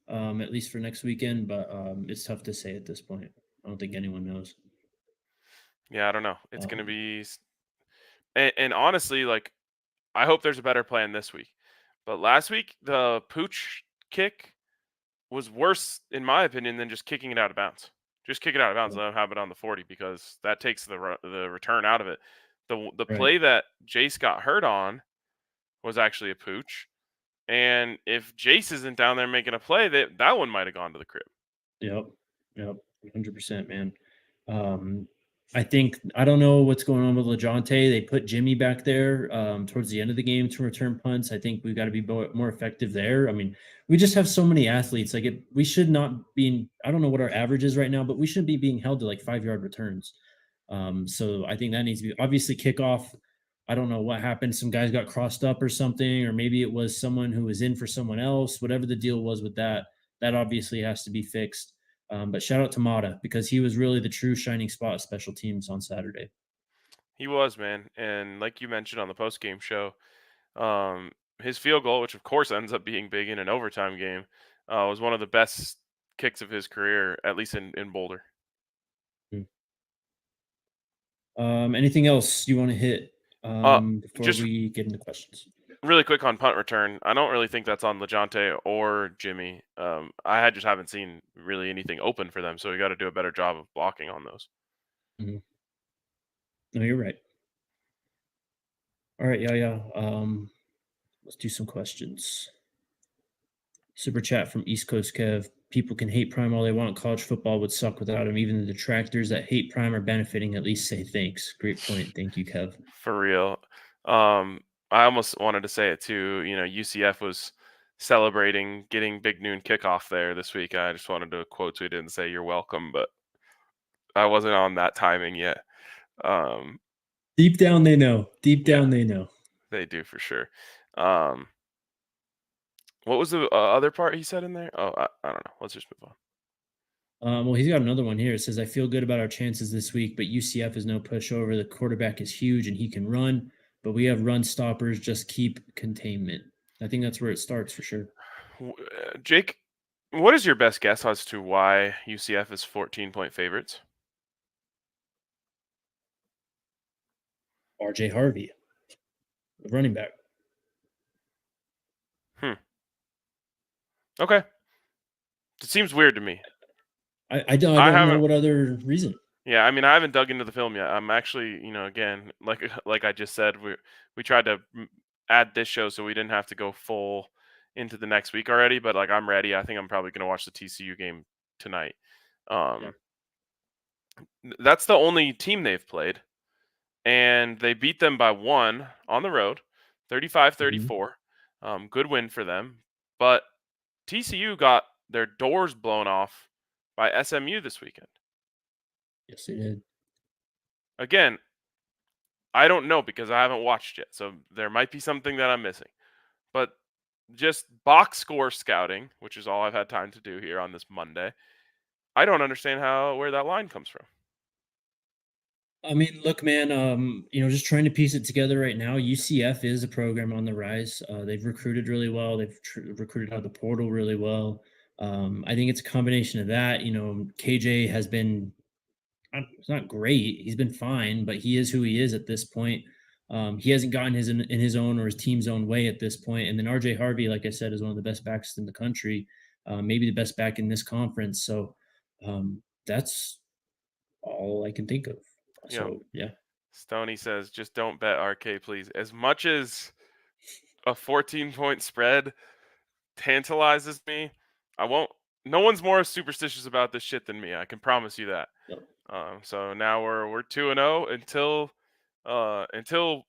at least for next weekend, but it's tough to say at this point. I don't think anyone knows. Yeah, I don't know. It's going to be and honestly, like I hope there's a better plan this week. But last week the pooch kick was worse in my opinion than just kicking it out of bounds. Just kick it out of bounds and let him have it on the 40 because that takes the return out of it. The play that Jace got hurt on was actually a pooch. And if Jace isn't down there making a play, that one might have gone to the crib. Yep. 100%, man. I don't know what's going on with LeJohntay. They put Jimmy back there towards the end of the game to return punts. I think we've got to be more effective there. I mean, we just have so many athletes. Like we should not be. I don't know what our average is right now, but we should be being held to like 5-yard returns. So I think that needs to be obviously kickoff. I don't know what happened. Some guys got crossed up or something, or maybe it was someone who was in for someone else. Whatever the deal was with that obviously has to be fixed. But shout out to Mata because he was really the true shining spot of special teams on Saturday. He was, man. And like you mentioned on the post game show, his field goal, which of course ends up being big in an overtime game, was one of the best kicks of his career, at least in Boulder. Anything else you want to hit before we get into questions? Really quick on punt return. I don't really think that's on LeJohntay or Jimmy. I just haven't seen really anything open for them, so we got to do a better job of blocking on those. Mm-hmm. No, you're right. All right, yeah. Let's do some questions. Super chat from East Coast Kev. People can hate Prime all they want. College football would suck without him. Even the detractors that hate Prime are benefiting. At least say thanks. Great point. Thank you, Kev. For real. I almost wanted to say it too. UCF was celebrating getting Big Noon kickoff there this week. I just wanted to quote tweet it and say you're welcome, but I wasn't on that timing yet. Deep down, they know. They know. They do for sure. What was the other part he said in there? Oh, I don't know. Let's just move on. Well, he's got another one here. It says, I feel good about our chances this week, but UCF is no pushover. The quarterback is huge and he can run, but we have run stoppers. Just keep containment. I think that's where it starts for sure. Jake, what is your best guess as to why UCF is 14-point favorites? RJ Harvey, running back. Okay. It seems weird to me. I don't know what other reason. Yeah, I mean, I haven't dug into the film yet. I'm actually, again, like I just said, we tried to add this show so we didn't have to go full into the next week already. But like, I'm ready. I think I'm probably gonna watch the TCU game tonight. That's the only team they've played, and they beat them by 1 on the road, 35-34. Good win for them, but TCU got their doors blown off by SMU this weekend. Yes, they did. Again, I don't know because I haven't watched yet, so there might be something that I'm missing. But just box score scouting, which is all I've had time to do here on this Monday, I don't understand where that line comes from. I mean, look, man, just trying to piece it together right now. UCF is a program on the rise. They've recruited really well. They've recruited out of the portal really well. I think it's a combination of that. KJ has been, it's not great. He's been fine, but he is who he is at this point. He hasn't gotten in his own or his team's own way at this point. And then RJ Harvey, like I said, is one of the best backs in the country, maybe the best back in this conference. So that's all I can think of. So, yeah. Stoney says, just don't bet RK, please. As much as a 14-point spread tantalizes me, I won't. No one's more superstitious about this shit than me. I can promise you that. Yep. So now we're 2-0 until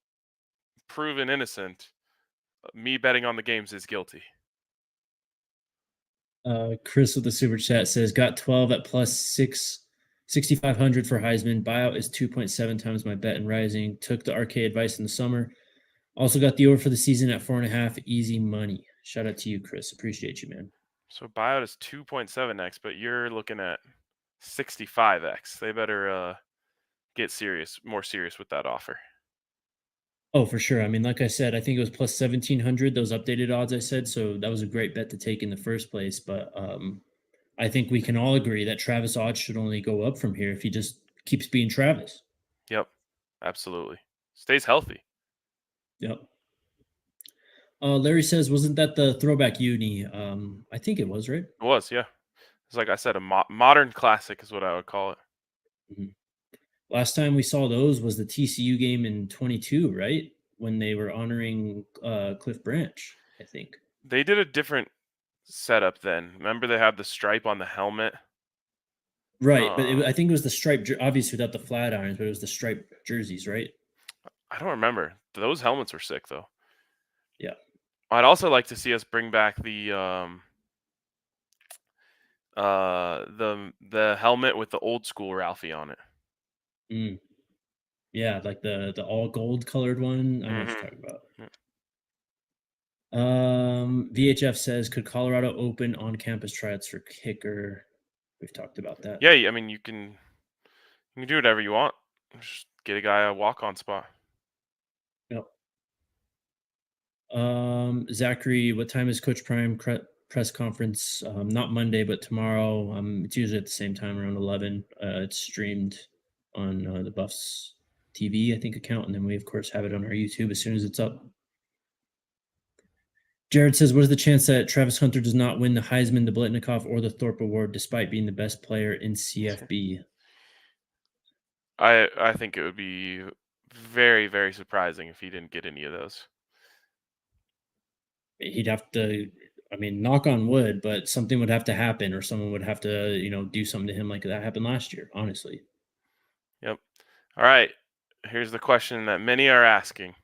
proven innocent. Me betting on the games is guilty. Chris with the super chat says, got 12 at plus 6,500 for Heisman. Buyout is 2.7 times my bet in Rising. Took the RK advice in the summer. Also got the over for the season at 4.5. Easy money. Shout out to you, Chris. Appreciate you, man. So buyout is 2.7x, but you're looking at 65x. They better get more serious with that offer. Oh, for sure. I mean, like I said, I think it was plus 1,700, those updated odds I said. So that was a great bet to take in the first place. But I think we can all agree that Travis odds should only go up from here if he just keeps being Travis. Yep, absolutely. Stays healthy. Yep. Larry says, wasn't that the throwback uni? I think it was, right? It was, yeah. It's like I said, a modern classic is what I would call it. Mm-hmm. Last time we saw those was the TCU game in 22, right? When they were honoring Cliff Branch, I think. They did a different setup then. Remember they had the stripe on the helmet? Right, but I think it was the striped, obviously without the flat irons, but it was the striped jerseys, right? I don't remember. Those helmets were sick, though. Yeah. I'd also like to see us bring back the helmet with the old school Ralphie on it. Mm. Yeah, like the all gold colored one. I know what you're talking about. VHF says, could Colorado open on campus tryouts for kicker? We've talked about that. Yeah, I mean you can do whatever you want. Just get a guy a walk-on spot. Yep. Zachary, what time is Coach Prime press conference? Not Monday, but tomorrow. It's usually at the same time, around 11. It's streamed on the Buffs TV, I think, account, and then we of course have it on our YouTube as soon as it's up. Jared says, what is the chance that Travis Hunter does not win the Heisman, the Blitnikoff, or the Thorpe Award despite being the best player in CFB? I think it would be very, very surprising if he didn't get any of those. He'd have to, I mean, knock on wood, but something would have to happen, or someone would have to, do something to him like that happened last year, honestly. Yep. All right. Here's the question that many are asking.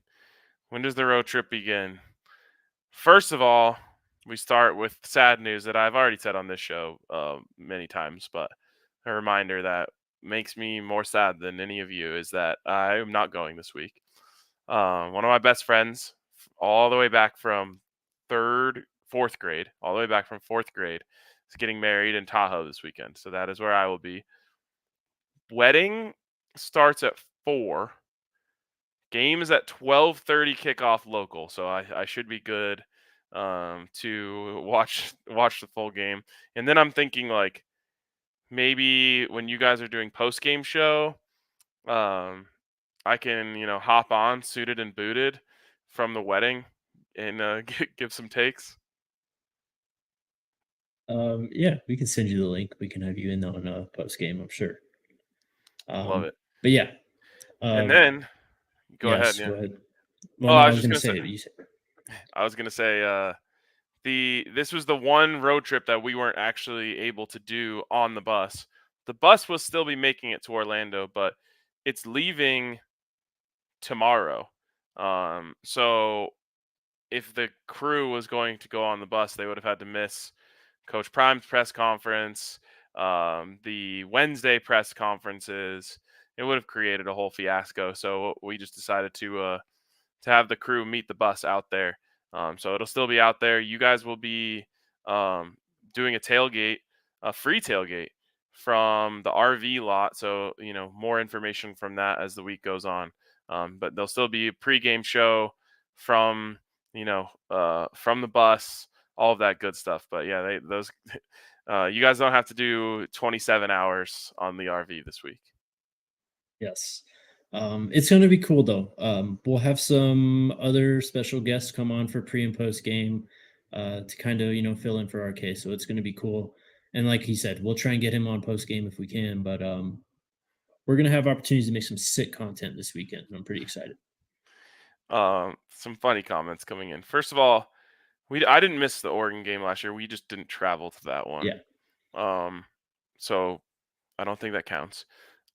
When does the road trip begin? First of all, we start with sad news that I've already said on this show many times, but a reminder that makes me more sad than any of you is that I am not going this week. One of my best friends, all the way back from fourth grade, is getting married in Tahoe this weekend. So that is where I will be. Wedding starts at 4. Game is at 12:30 kickoff local, so I should be good to watch the full game. And then I'm thinking like maybe when you guys are doing post game show, I can hop on suited and booted from the wedding and give some takes. Yeah, we can send you the link. We can have you in on a post game, I'm sure. Love it. But yeah. And then go ahead. Yeah. Go ahead. Well, I no, was just gonna say. You said. I was gonna say this was the one road trip that we weren't actually able to do on the bus. The bus will still be making it to Orlando, but it's leaving tomorrow. So if the crew was going to go on the bus, they would have had to miss Coach Prime's press conference, the Wednesday press conferences. It would have created a whole fiasco. So we just decided to have the crew meet the bus out there. So it'll still be out there. You guys will be doing a free tailgate from the RV lot. So, more information from that as the week goes on. But there'll still be a pregame show from the bus, all of that good stuff. But yeah, you guys don't have to do 27 hours on the RV this week. Yes. It's going to be cool though. We'll have some other special guests come on for pre and post game to kind of, fill in for RK. So it's going to be cool. And like he said, we'll try and get him on post game if we can, but we're gonna have opportunities to make some sick content this weekend. I'm pretty excited. Some funny comments coming in. First of all, I didn't miss the Oregon game last year. We just didn't travel to that one. Yeah. So I don't think that counts.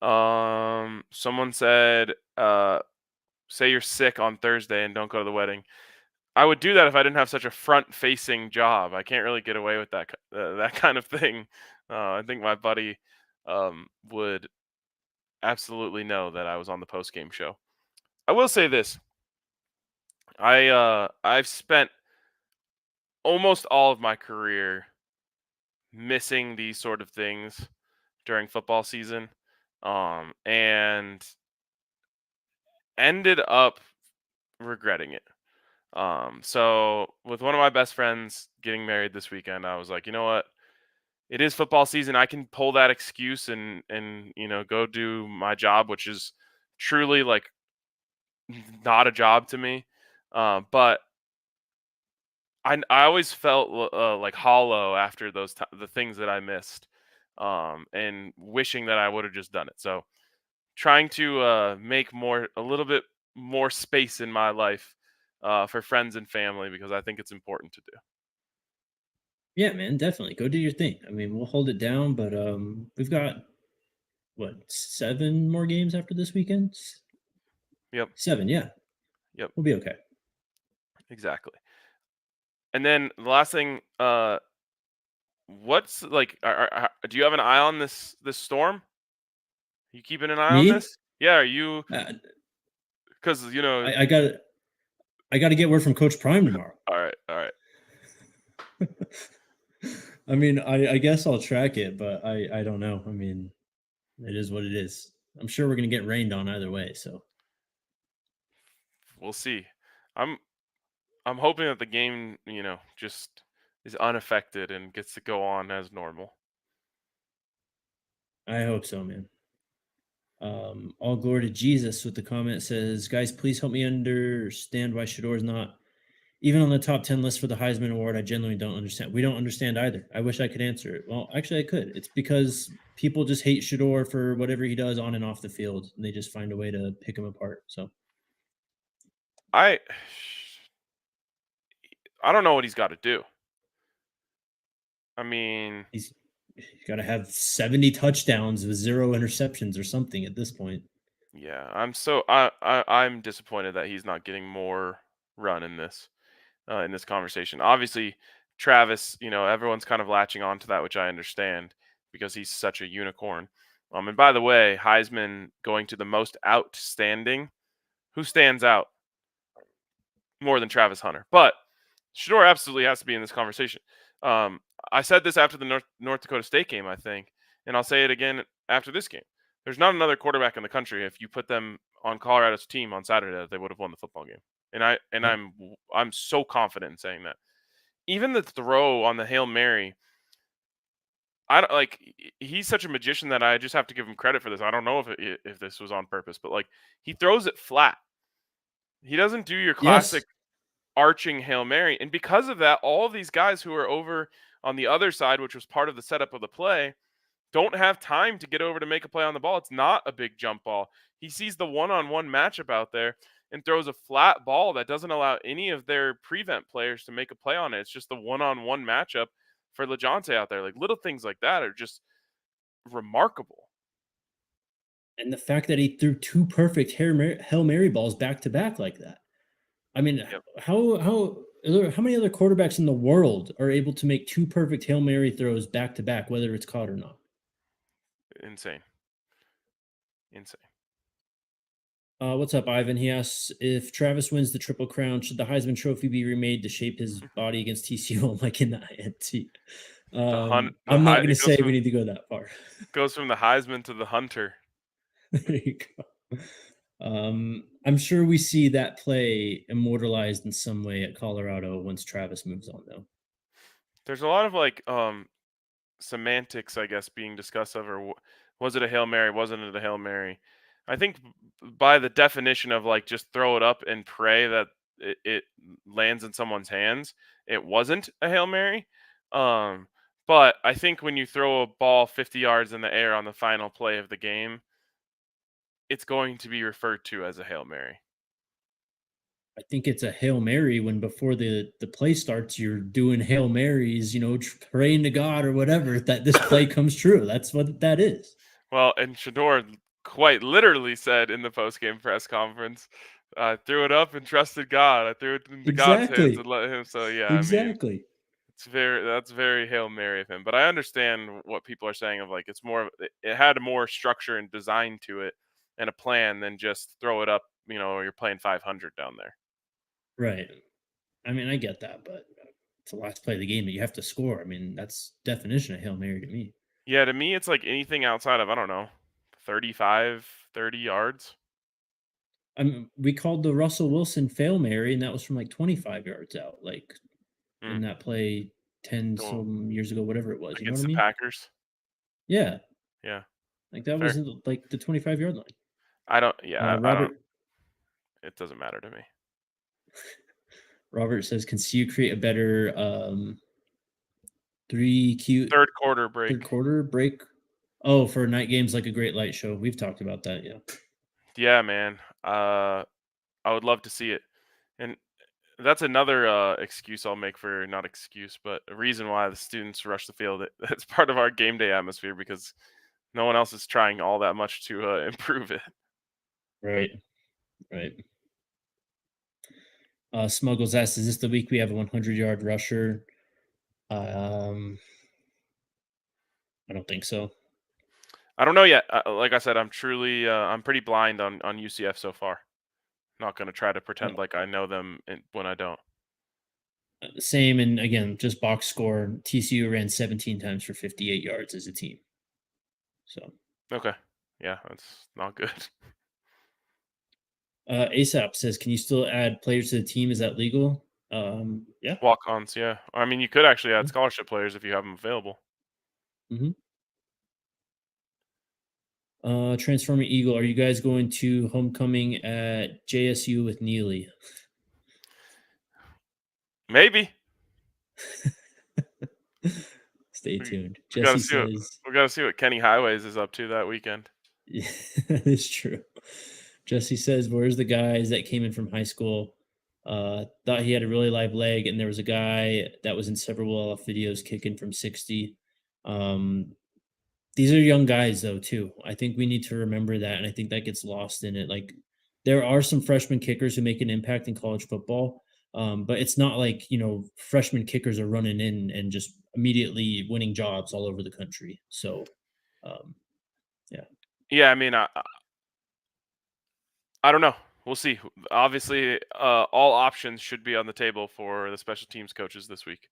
Someone said, say you're sick on Thursday and don't go to the wedding. I would do that if I didn't have such a front-facing job. I can't really get away with that kind of thing. I think my buddy would absolutely know that I was on the post-game show. I will say this: I've spent almost all of my career missing these sort of things during football season, and ended up regretting it. So with one of my best friends getting married this weekend, I was like, you know what? It is football season. I can pull that excuse and go do my job, which is truly like not a job to me. But I always felt like hollow after the things that I missed, and wishing that I would have just done it. So trying to make a little bit more space in my life for friends and family, because I think it's important to do. Yeah, man, definitely. Go do your thing. I mean, we'll hold it down, but we've got what, 7 more games after this weekend? Yep. 7, yeah. Yep. We'll be okay. Exactly. And then the last thing, what's like? Do you have an eye on this storm? You keeping an eye on Me? this? Yeah. Are you? Uh, Because I got to get word from Coach Prime tomorrow. All right. All right. I mean, I guess I'll track it, but I don't know. I mean, it is what it is. I'm sure we're gonna get rained on either way. So We'll see. I'm I'm hoping that the game, just is unaffected and gets to go on as normal. I hope so, man. All glory to Jesus with the comment says, guys, please help me understand why Shador is not even on the top 10 list for the Heisman Award. I genuinely don't understand. We don't understand either. I wish I could answer it. Well, actually, I could. It's because people just hate Shador for whatever he does on and off the field, and they just find a way to pick him apart. So I I don't know what he's got to do. I mean, he's got to have 70 touchdowns with 0 interceptions or something at this point. yeah, I'm disappointed that he's not getting more run in this conversation. Obviously, Travis, everyone's kind of latching on to that, which I understand because he's such a unicorn. And by the way, Heisman going to the most outstanding. Who stands out more than Travis Hunter? But Shador absolutely has to be in this conversation. I said this after the North Dakota State game, I think, and I'll say it again after this game. There's not another quarterback in the country, if you put them on Colorado's team on Saturday, that they would have won the football game. And I'm so confident in saying that. Even the throw on the Hail Mary, I don't like. He's such a magician that I just have to give him credit for this. I don't know if this was on purpose, but like, he throws it flat. He doesn't do your classic Yes. arching Hail Mary. And because of that, all of these guys who are over on the other side, which was part of the setup of the play, don't have time to get over to make a play on the ball. It's not a big jump ball. He sees the one-on-one matchup out there and throws a flat ball that doesn't allow any of their prevent players to make a play on it. It's just the one-on-one matchup for LeJohntay out there. Like, little things like that are just remarkable. And the fact that he threw 2 perfect Hail Mary balls back to back like that. I mean, Yep. how many other quarterbacks in the world are able to make 2 perfect Hail Mary throws back to back, whether it's caught or not? Insane. Insane. What's up, Ivan? He asks, if Travis wins the Triple Crown, should the Heisman Trophy be remade to shape his body against TCU like in the INT? I'm not going to say we need to go that far. Goes from the Heisman to the Hunter. There you go. I'm sure we see that play immortalized in some way at Colorado once Travis moves on, though. There's a lot of like semantics, I guess, being discussed over was it a Hail Mary, wasn't it a Hail Mary? I think by the definition of like just throw it up and pray that it lands in someone's hands, it wasn't a Hail Mary. But I think when you throw a ball 50 yards in the air on the final play of the game, it's going to be referred to as a Hail Mary. I think it's a Hail Mary when before the play starts, you're doing Hail Marys, praying to God or whatever that this play comes true. That's what that is. Well, and Shador quite literally said in the post-game press conference, "I threw it up and trusted God. I threw it into God's hands and Exactly. let Him." So yeah, I mean, Exactly. that's very Hail Mary of him. But I understand what people are saying of like it's more it had more structure and design to it and a plan than just throw it up. Or you're playing 500 down there. Right. I mean, I get that, but it's the last play of the game that you have to score. I mean, that's definition of Hail Mary to me. Yeah, to me, it's like anything outside of I don't know, 35, 30 yards. I mean, we called the Russell Wilson fail Mary, and that was from like 25 yards out, like Mm. in that play 10 Well, some years ago, whatever it was. You know what against I the mean? Packers. Yeah. Yeah, Like that fair. was like the 25-yard line. I don't. Yeah, I don't. Robert It doesn't matter to me. Robert says, "Can CU create a better three Q Third quarter third break. quarter break?" Oh, for night games like a great light show. We've talked about that. Yeah. Yeah, man. I would love to see it, and that's another excuse I'll make for not excuse, but a reason why the students rush the field. It's part of our game day atmosphere because no one else is trying all that much to improve it. Right. Right. Smuggles asks, "Is this the week we have a 100-yard rusher?" Um, I don't think so. I don't know yet. Like I said, I'm pretty blind on UCF so far. Not going to try to pretend like I know them when I don't. Same, and again, just box score. TCU ran 17 times for 58 yards as a team. So Okay. Yeah, that's not good. ASAP says, "Can you still add players to the team? Is that legal?" Yeah. Walk-ons, yeah. I mean, you could actually add scholarship players if you have them available. Mm-hmm. Transforming Eagle, are you guys going to homecoming at JSU with Neely? Maybe. Stay We, tuned. we got to Jesse see what says, we got to see what Kenny Highways is up to that weekend. yeah, that is true. Jesse says, "Where's the guys that came in from high school? Thought he had a really live leg, and there was a guy that was in several videos kicking from 60. These are young guys, though, too. I think we need to remember that, and I think that gets lost in it. Like, there are some freshman kickers who make an impact in college football, but it's not like freshman kickers are running in and just immediately winning jobs all over the country. So, um, yeah, Yeah, I mean, I don't know. We'll see. Obviously, all options should be on the table for the special teams coaches this week.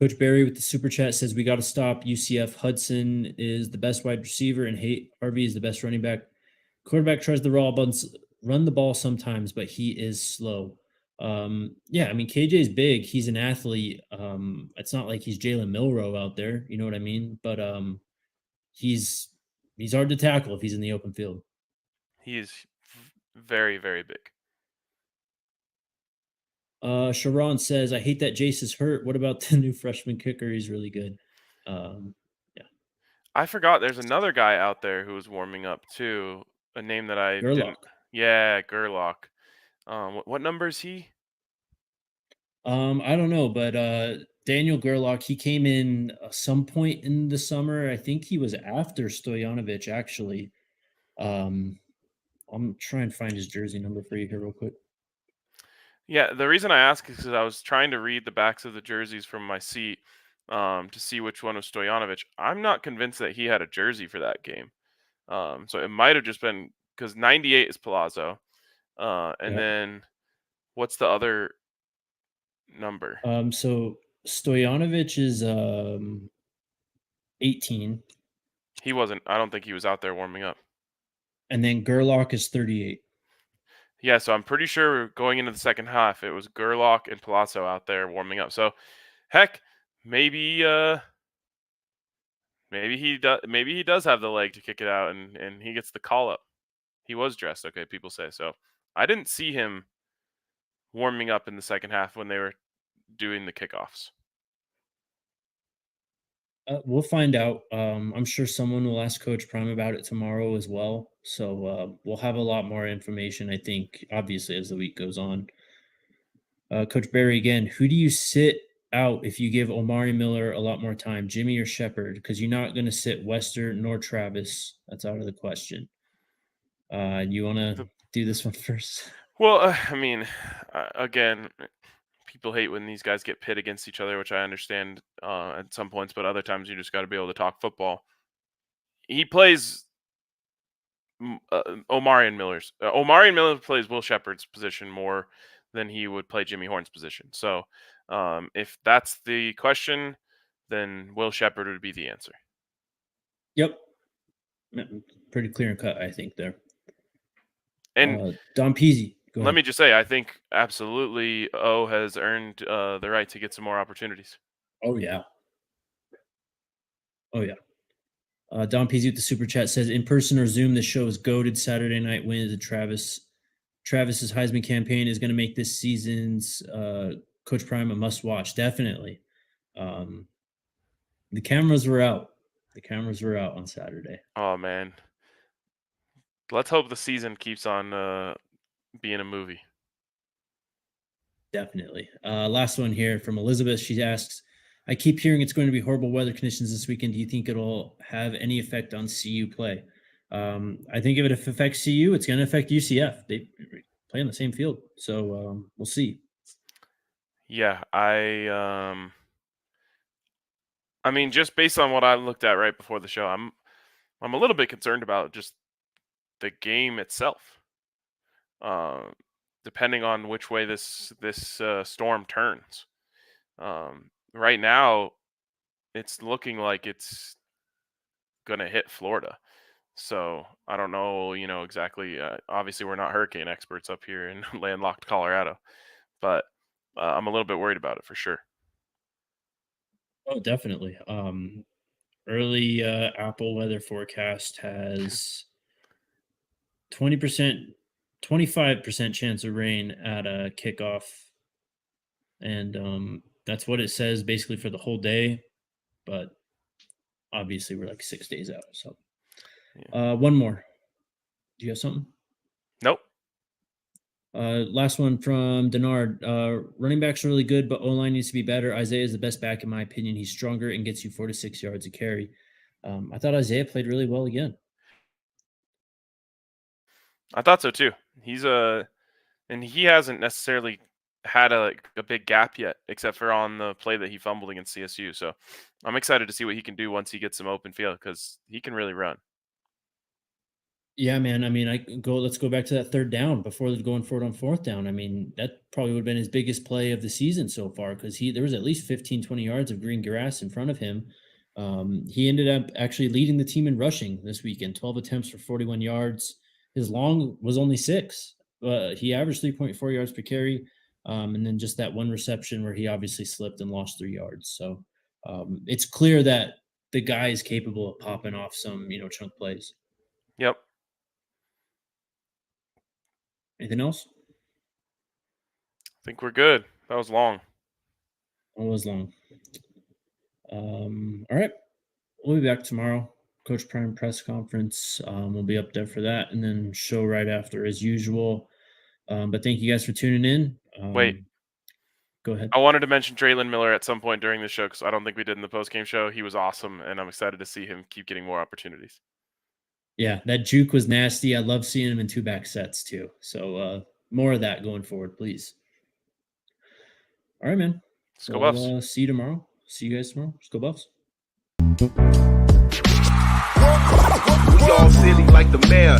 Coach Barry with the super chat says we got to stop UCF. Hudson is the best wide receiver, and Harvey is the best running back. Quarterback tries to run the ball sometimes, but he is slow. Yeah, I mean KJ is big. He's an athlete. It's not like he's Jalen Milrow out there. You know what I mean? But he's hard to tackle if he's in the open field. He is very, very big. Sharon says, "I hate that Jace is hurt. What about the new freshman kicker? He's really good." Yeah, I forgot there's another guy out there who was warming up too. A name that I didn't. Gerlach. Yeah, Gerlach. What number is he? I don't know, but Daniel Gerlach, he came in some point in the summer. I think he was after Stojanovic, actually. Um, I'm trying to find his jersey number for you here real quick. Yeah, the reason I ask is because I was trying to read the backs of the jerseys from my seat to see which one was Stojanovic. I'm not convinced that he had a jersey for that game. So it might have just been because 98 is Palazzo. And Yeah. then what's the other number? So Stojanovic is 18, He wasn't. I don't think he was out there warming up. and then Gerlach is 38. Yeah, so I'm pretty sure going into the second half, it was Gerlach and Palazzo out there warming up. So, heck, maybe maybe he does have the leg to kick it out, and he gets the call up. He was dressed, okay, people say. So I didn't see him warming up in the second half when they were doing the kickoffs. We'll find out. I'm sure someone will ask Coach Prime about it tomorrow as well. So we'll have a lot more information, I think, obviously, as the week goes on. Coach Barry, again, who do you sit out if you give Omari Miller a lot more time, Jimmy or Shepard? Because you're not going to sit Wester nor Travis. That's out of the question. You want to do this one first? Well, I mean, again, people hate when these guys get pit against each other, which I understand at some points, but other times you just got to be able to talk football. He plays Omari Miller plays Will Shepard's position more than he would play Jimmy Horn's position. So if that's the question, then Will Shepard would be the answer. Yep. Pretty clear and cut, I think, there. And Don Peasy. Let me just say, I think absolutely O has earned the right to get some more opportunities. Oh, yeah. Don Peasy with the super chat says, in person or Zoom, the show is goated. Saturday night win of the Travis's Heisman campaign is going to make this season's Coach Prime a must watch. Definitely. The cameras were out. On Saturday. Oh, man. Let's hope the season keeps on being a movie. Definitely. Last one here from Elizabeth. She asks, I keep hearing it's going to be horrible weather conditions this weekend. Do you think it'll have any effect on CU play? I think if it affects CU, it's going to affect UCF. They play on the same field. So we'll see. Yeah, I mean, just based on what I looked at right before the show, I'm a little bit concerned about just the game itself. Depending on which way this storm turns. Right now, it's looking like it's going to hit Florida. So I don't know, exactly. Obviously, we're not hurricane experts up here in landlocked Colorado, but I'm a little bit worried about it for sure. Oh, definitely. Early Apple weather forecast has 20%, 25% chance of rain at a kickoff. And that's what it says basically for the whole day. But obviously we're like 6 days out. So one more. Do you have something? Nope. Last one from Denard. Running backs are really good, but O-line needs to be better. Isaiah is the best back, in my opinion. He's stronger and gets you 4 to 6 yards a carry. I thought Isaiah played really well again. I thought so too. And he hasn't necessarily had a big gap yet, except for on the play that he fumbled against CSU. So I'm excited to see what he can do once he gets some open field, because he can really run. Yeah, man. I mean, let's go back to that third down before going for it on fourth down. I mean, that probably would have been his biggest play of the season so far, because there was at least 15, 20 yards of green grass in front of him. He ended up actually leading the team in rushing this weekend, 12 attempts for 41 yards. His long was only 6. He averaged 3.4 yards per carry. And then just that one reception where he obviously slipped and lost 3 yards. So it's clear that the guy is capable of popping off some, chunk plays. Yep. Anything else? I think we're good. That was long. It was long. All right. We'll be back tomorrow. Coach Prime press conference. We'll be up there for that, and then show right after as usual. But thank you guys for tuning in. Wait. Go ahead. I wanted to mention Traylon Miller at some point during the show, because I don't think we did in the post-game show. He was awesome, and I'm excited to see him keep getting more opportunities. Yeah, that juke was nasty. I love seeing him in 2-back sets too. So more of that going forward, please. All right, man. Let's go Buffs. See you tomorrow. See you guys tomorrow. Let's go Buffs. We all silly like the mayor.